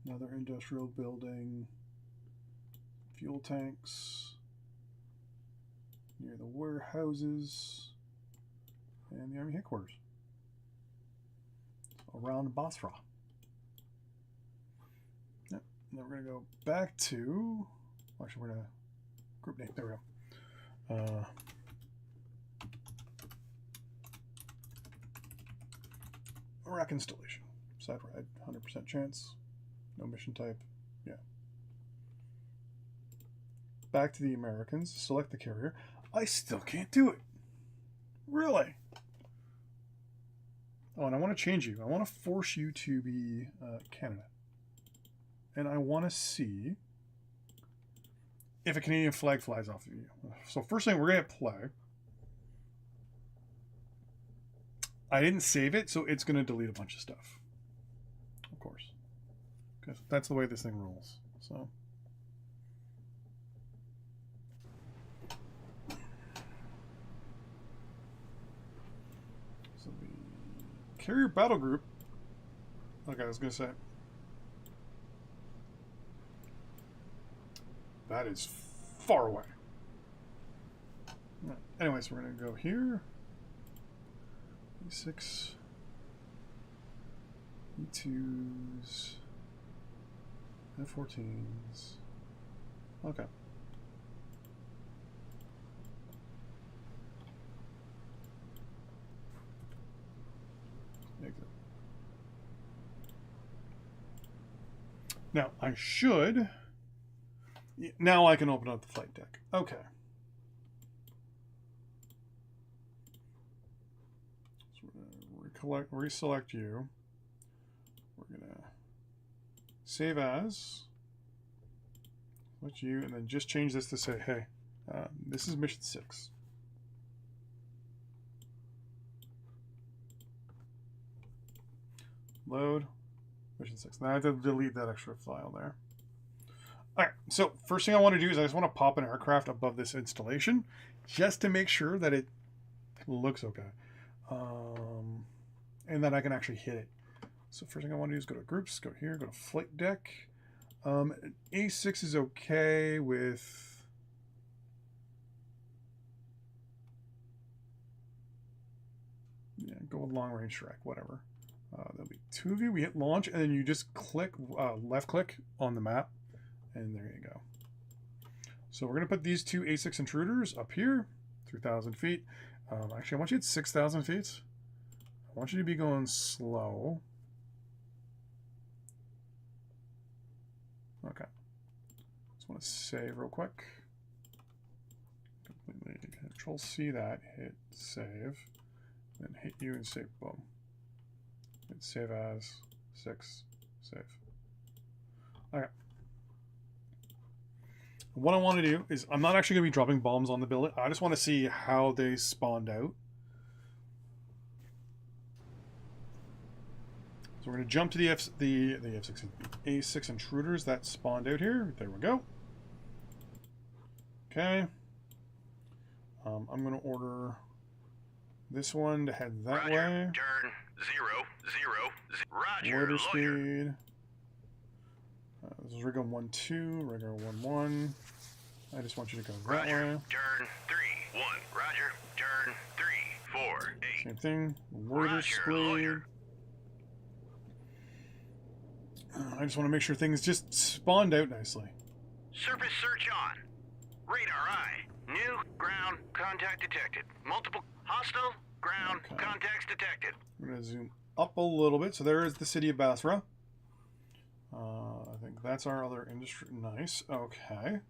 Another industrial building. Fuel tanks. Near the warehouses. And the army headquarters. Around Basra. Yep. And then we're going to go back to... Actually, we're going to... Group name. There we go. Iraq installation. Side ride. 100% chance. No mission type. Yeah. Back to the Americans. Select the carrier. I still can't do it. Really? Oh, and I want to change you. I want to force you to be Canada. And I want to see if a Canadian flag flies off of you. So first thing, we're going to hit play. I didn't save it, so it's going to delete a bunch of stuff. Of course. Because that's the way this thing rolls. So... Carrier battle group. Okay, I was going to say. That is far away. Right. Anyways, we're going to go here. E6. E2s. F14s. Okay. Exit. Now, I should... Now I can open up the flight deck. Okay. So we're going to reselect you. We're going to save as. Select you, and then just change this to say, hey, this is mission 6. Load. Mission 6. Now I have to delete that extra file there. Alright, so first thing I want to do is I just want to pop an aircraft above this installation just to make sure that it looks okay. And that I can actually hit it. So first thing I want to do is go to groups, go here, go to flight deck. A6 is okay with... Yeah, go with long range strike, whatever. There'll be 2 of you. We hit launch, and then you just click, left click on the map, and there you go. So we're going to put these 2 A6 intruders up here, 3,000 feet. Actually, I want you at 6,000 feet. I want you to be going slow. Okay. Just want to save real quick. Completely Control C that, hit save, then hit you and say boom. Hit save as 6, save. Okay. What I want to do is, I'm not actually going to be dropping bombs on the building. I just want to see how they spawned out. So we're going to jump to the A6 intruders that spawned out here. There we go. Okay. I'm going to order this one to head that Roger, way. turn 0, 0, Roger, Loader lawyer. speed. This is Rigo 1-2, Rigo 1-1. I just want you to go that Roger, way. turn 3, 1. Roger, turn 3, 4, 8. Same thing. Loader Roger, speed. lawyer. I just want to make sure things just spawned out nicely. Surface search on. Radar eye. New ground contact detected. Multiple hostile ground Okay. contacts detected. I'm going to zoom up a little bit. So there is the city of Basra. I think that's our other industry. Nice. Okay.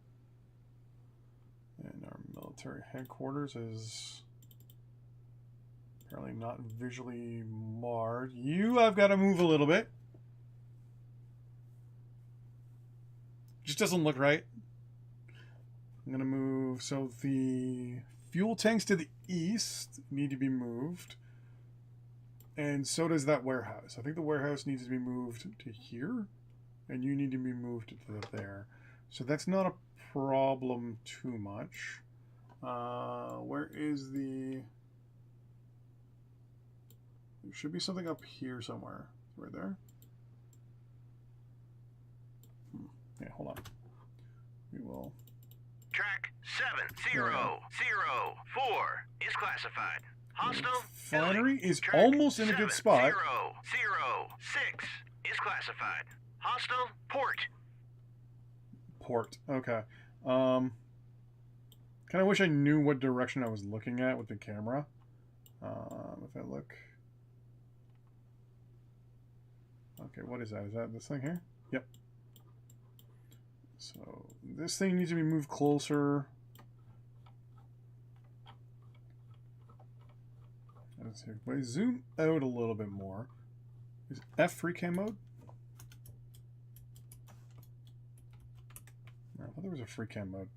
And our military headquarters is apparently not visually marred. You have got to move a little bit. Just doesn't look right. I'm going to move. So the fuel tanks to the east need to be moved. And so does that warehouse. I think the warehouse needs to be moved to here. And you need to be moved to there. So that's not a problem too much. Where is the... There should be something up here somewhere. Right there. Yeah, hold on. We will... Track 7-0-0-4 is classified. Hostile Finery is Track almost in a good spot. 7-0-0-6 is classified. Hostile port. Port. Okay. Kind of wish I knew what direction I was looking at with the camera. If I look... Okay, what is that? Is that this thing here? Yep. So this thing needs to be moved closer. Let's see. If I zoom out a little bit more. Is F free cam mode? No, I thought there was a free cam mode.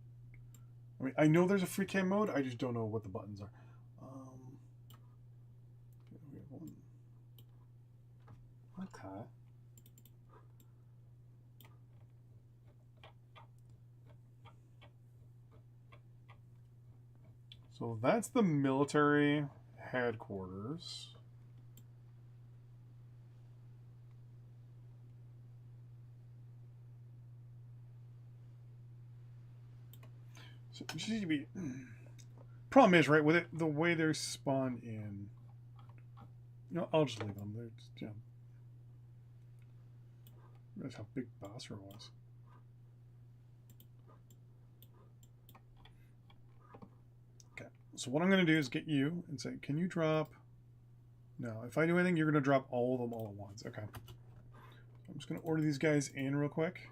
I mean, I know there's a free cam mode. I just don't know what the buttons are. We have one. Okay. So that's the military headquarters. So it should be... Problem is, right, with it, the way they're spawned in... You know, I'll just leave them. They're just, yeah. That's how big Basra was. So what I'm going to do is get you and say, can you drop... No, if I do anything, you're going to drop all of them all at once. Okay. I'm just going to order these guys in real quick.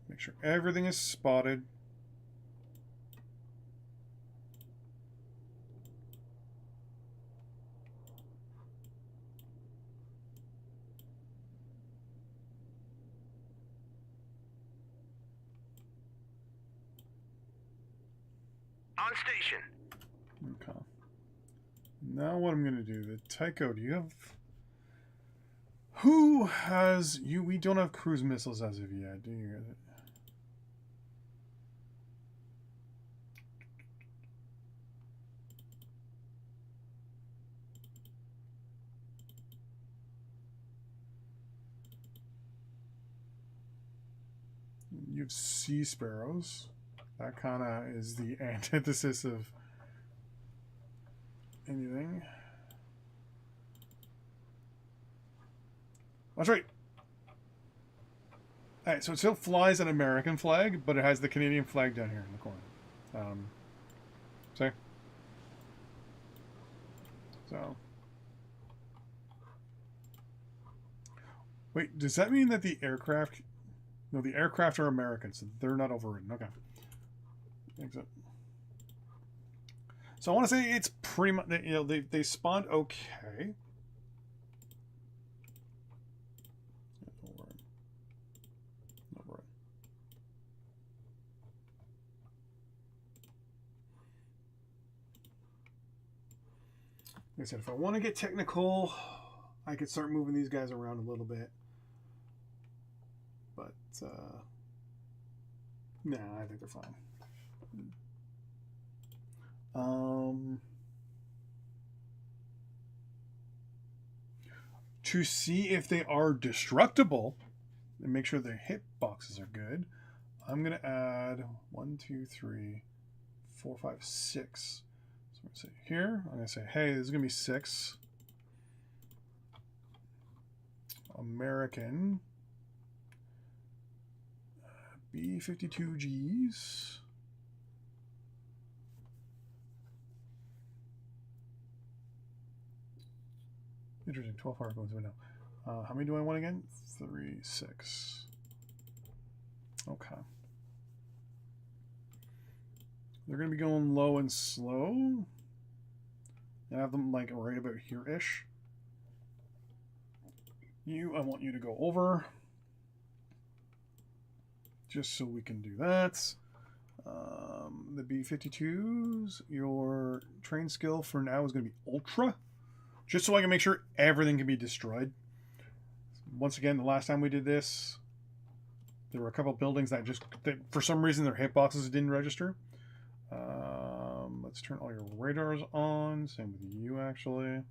Make sure everything is spotted. On station. Okay. Now what I'm going to do, the Tycho, do you have... Who has... you? We don't have cruise missiles as of yet, do you? You have Sea Sparrows. That kind of is the antithesis of anything. That's right. Alright, so it still flies an American flag, but it has the Canadian flag down here in the corner. See? So. Wait, does that mean that the aircraft... No, the aircraft are American, so they're not overridden. Okay. Exit. So I want to say it's pretty much, you know, they spawned okay. I said, if I want to get technical, I could start moving these guys around a little bit. But, nah, I think they're fine. To see if they are destructible and make sure their hit boxes are good, I'm going to add 1, 2, 3, 4, 5, 6. So I'm going to say here, I'm going to say, hey, this is going to be 6. American B-52Gs. Interesting, 12 hard goes window. How many do I want again? 3, 6. Okay. They're going to be going low and slow. I have them like right about here-ish. I want you to go over. Just so we can do that. The B-52s, your train skill for now is going to be ultra. Just so I can make sure everything can be destroyed. Once again, the last time we did this, there were a couple buildings that for some reason, their hitboxes didn't register. Let's turn all your radars on. Same with you, actually.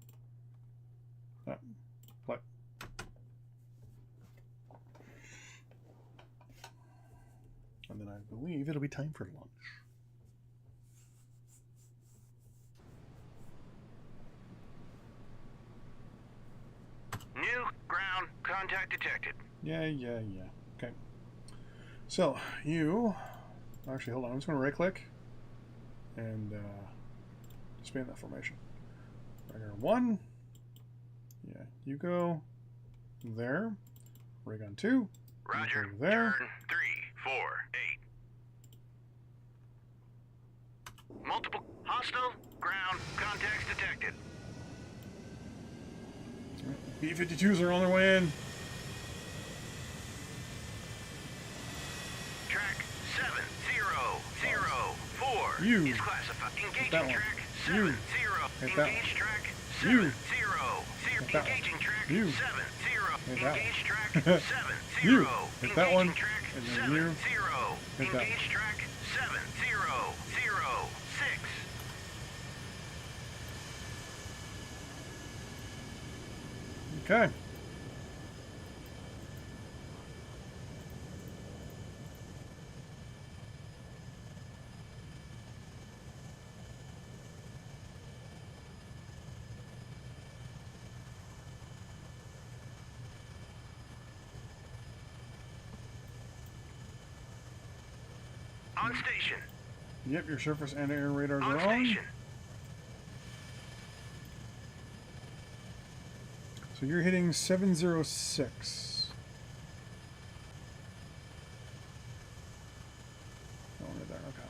Play. And then I believe it'll be time for lunch. New ground contact detected. Yeah. Okay. So, you... Actually, hold on. I'm just going to right-click and expand that formation. Right here, 1. Yeah, you go there. Ray gun 2. Roger. You go there. Turn 3, 4, 8. Multiple hostile ground contacts detected. B-52s are on their way in. Track 7004 You. is classified. Engaging that one. track You. 70. Hit that Engage track You. 700. Hit that one. Engaging track You. 70. Hit that Engage track 70. You. Hit that one. Engaging track And then you. 70. Hit that Engage track 7006. Okay. On station. Yep, your surface and air radars On are on. station. So you're hitting 706. Oh, right there. Okay.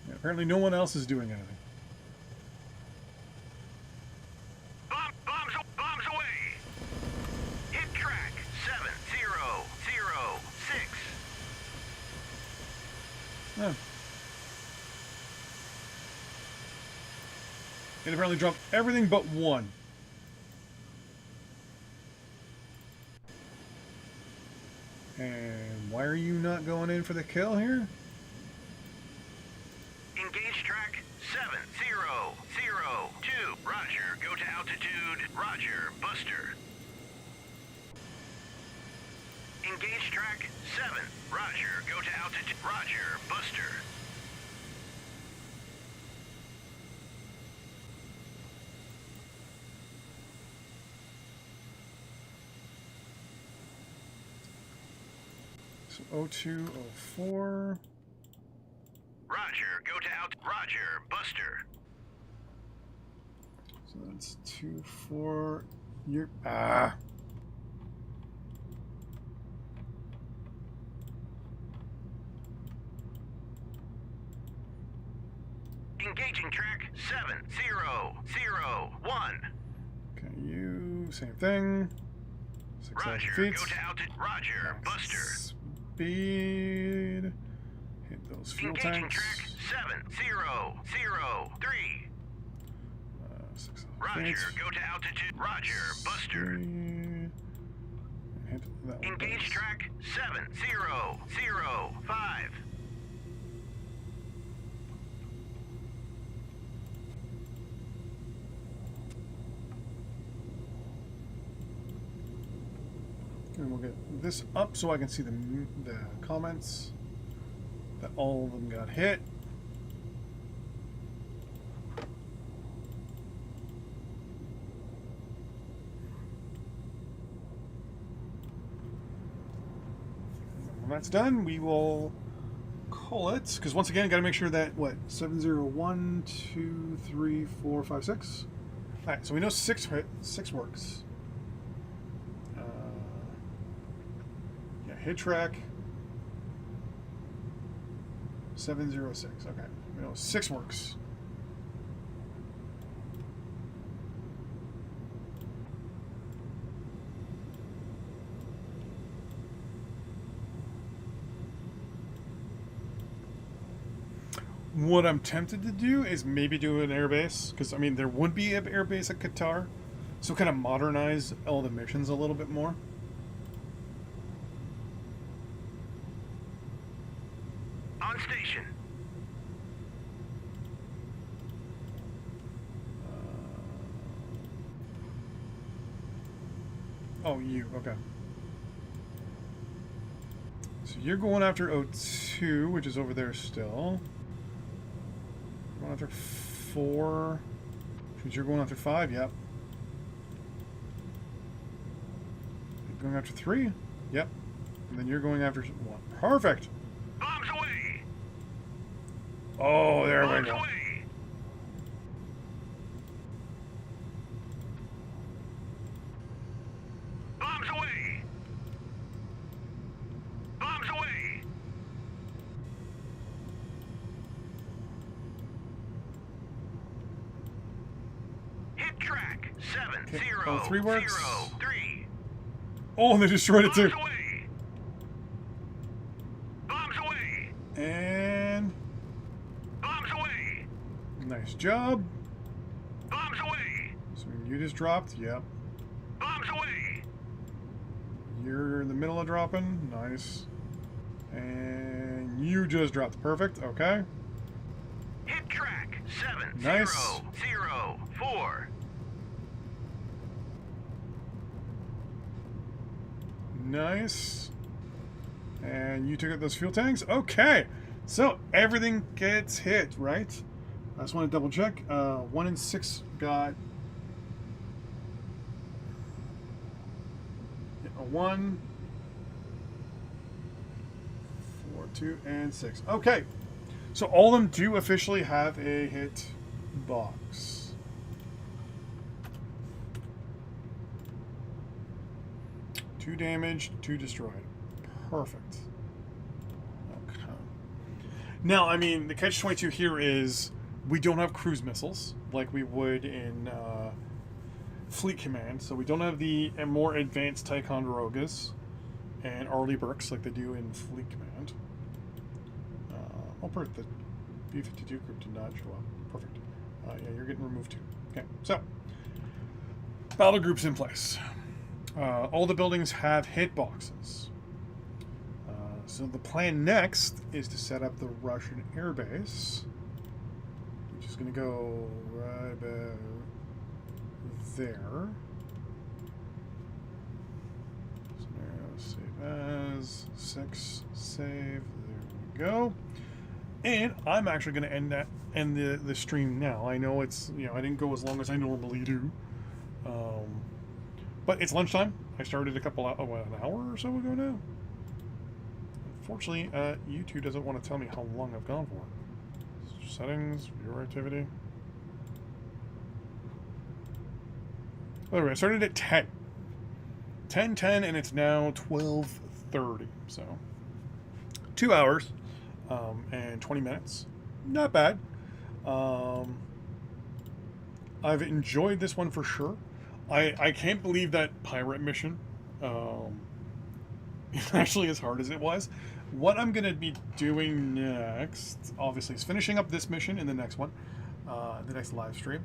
Yeah, apparently no one else is doing anything. Bombs away. Hit track 7006. Yeah. It apparently dropped everything but one. And why are you not going in for the kill here? Engage track 7002. Roger. Go to altitude. Roger. Buster. Engage track 7. Roger. Go to altitude. Roger. Buster. So 02, 04. Roger. Go to Roger. Buster. So that's 2, 4. You're ah. Engaging track 7001. Okay, you same thing. 6,000 Roger. feet. Go to altitude. Roger. Buster. speed. Hit those fuel Engaging tanks. track 7003. 6 Roger, feet. go to altitude. Roger, Buster. Speed. Hit that one. Engage track 7005. And we'll get this up so I can see the comments that all of them got hit. And when that's done, we will call it. Because once again, got to make sure that, what, 701, 2, 3, 4, 5, 6? All right, so we know 6 works. Hit track 706. Okay, we know 6 works. What I'm tempted to do is maybe do an airbase, because I mean there would be an airbase at Qatar, so kind of modernize all the missions a little bit more. On station. Oh, you. Okay. So you're going after O2, which is over there still. Going after 4. Since you're going after 5, yep. You're going after 3, yep. And then you're going after 1. Perfect! Bombs away! Oh, there we Bombs go. away! Bombs away! Bombs away! Hit track 3 works. 7003. Oh, and they destroyed it too. Bombs away! Bombs away! And Bombs away! nice job. Bombs away! So you just dropped. Yep. Bombs away! You're in the middle of dropping. Nice. And you just dropped. Perfect. Okay. Hit track Nice. 7004. Nice. And you took out those fuel tanks. Okay. So everything gets hit, right? I just want to double check. 1 and 6 got a 1, 4, 2, and 6. Okay. So all of them do officially have a hit box. Two damaged, 2 destroyed. Perfect. Okay. Now, I mean, the catch-22 here is we don't have cruise missiles like we would in Fleet Command. So we don't have the more advanced Ticonderogas and Arleigh Burkes like they do in Fleet Command. The B-52 group did not show up. Perfect. Yeah, you're getting removed too. Okay, so battle groups in place. All the buildings have hit boxes. So the plan next is to set up the Russian airbase, which is going to go right about there. Scenario save as 6 save. There we go. And I'm actually going to end the stream now. I know it's, I didn't go as long as I normally do. But it's lunchtime. I started an hour or so ago now. Unfortunately, YouTube doesn't want to tell me how long I've gone for. Settings, viewer activity. Anyway, I started at 10. 10:10, and it's now 12:30. So 2 hours and 20 minutes. Not bad. I've enjoyed this one for sure. I can't believe that pirate mission actually as hard as it was. What I'm going to be doing next, obviously, is finishing up this mission in the next one, the next live stream.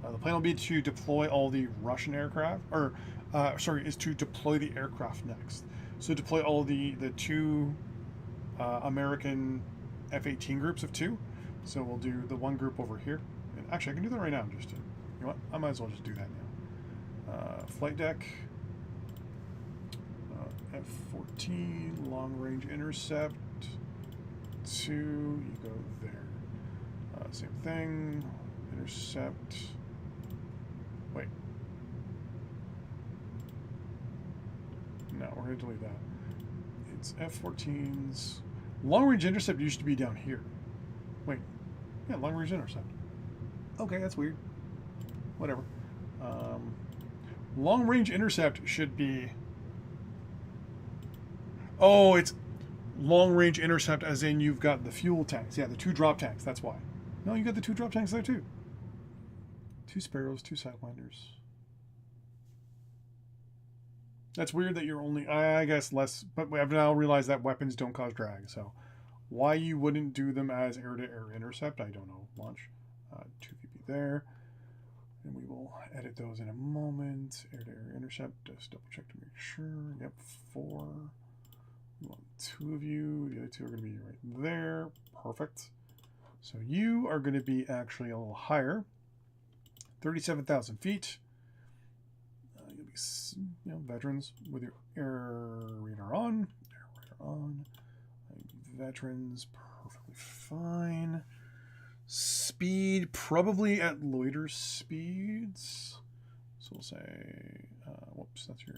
The plan will be to deploy all the Russian aircraft, or is to deploy the aircraft next. So deploy all the two American F-18 groups of 2. So we'll do the one group over here. And actually, I can do that right now. You know what? I might as well just do that now. Flight deck. F-14, long range intercept. 2, you go there. Same thing. Intercept. Wait. No, we're going to delete that. It's F-14s. Long range intercept used to be down here. Wait. Yeah, long range intercept. Okay, that's weird. Whatever. Long range intercept should be... Oh, it's long range intercept as in you've got the fuel tanks. Yeah, the 2 drop tanks. That's why. No, you got the 2 drop tanks there too. 2 Sparrows, 2 Sidewinders. That's weird that you're only, I guess, less, but I've now realized that weapons don't cause drag, so why you wouldn't do them as air-to-air intercept, I don't know. Launch 2 VP there, and we will edit those in a moment. Air-to-air intercept, just double check to make sure. Yep, 4. We want 2 of you. The other 2 are going to be right there. Perfect. So you are going to be actually a little higher. 37,000 feet. You'll be, veterans with your air radar on. Air radar on. Veterans, perfectly fine. Speed, probably at loiter speeds. So we'll say, whoops, that's your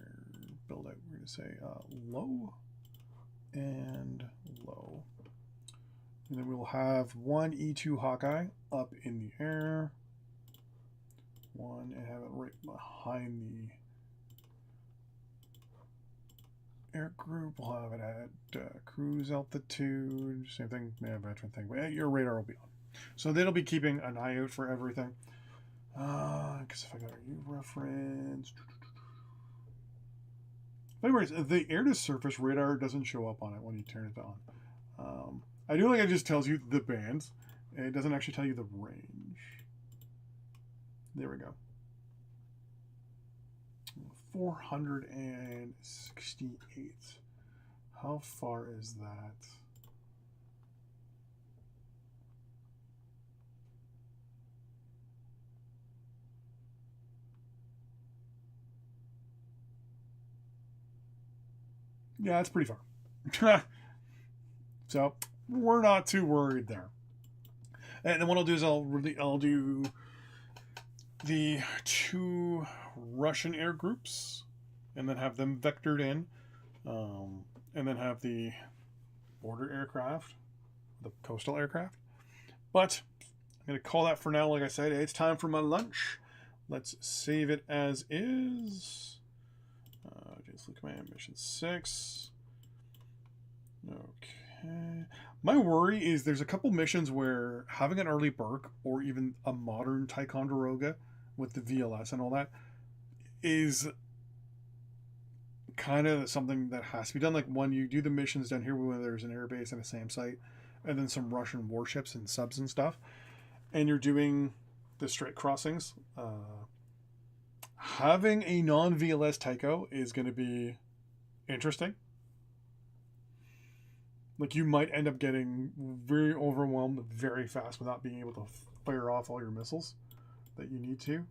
build out. We're going to say low and low. And then we will have 1 E2 Hawkeye up in the air. 1 and have it right behind the air group. We'll have it at cruise altitude. Same thing, yeah, veteran thing. But your radar will be on. So they'll be keeping an eye out for everything. Because if I got a U reference. Anyways, the air to surface radar doesn't show up on it when you turn it on. I do like it just tells you the bands. It doesn't actually tell you the range. There we go. 468. How far is that? Yeah, it's pretty far. So we're not too worried there. And then what I'll do is I'll do the 2 Russian air groups, and then have them vectored in, and then have the border aircraft, the coastal aircraft. But I'm going to call that for now. Like I said, it's time for my lunch. Let's save it as is. James Fleet Command Mission 6. Okay. My worry is there's a couple missions where having an early Burke or even a modern Ticonderoga with the VLS and all that is kind of something that has to be done. Like when you do the missions down here where there's an airbase and a SAM site and then some Russian warships and subs and stuff, and you're doing the straight crossings, having a non-VLS Tycho is going to be interesting. Like you might end up getting very overwhelmed very fast without being able to fire off all your missiles that you need to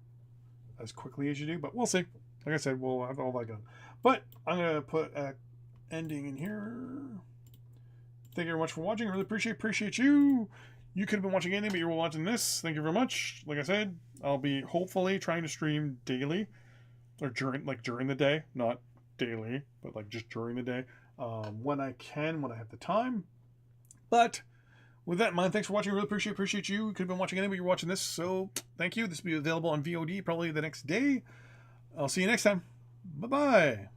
as quickly as you do, but we'll see. Like I said, we'll have all that done. But I'm going to put an ending in here. Thank you very much for watching. I really appreciate you. You could have been watching anything, but you were watching this. Thank you very much. Like I said, I'll be hopefully trying to stream daily, or during the day, not daily, but like just during the day, when I can, when I have the time. But with that in mind, thanks for watching. I really appreciate you. You could have been watching anything, but you're watching this, so thank you. This will be available on VOD probably the next day. I'll see you next time. Bye-bye.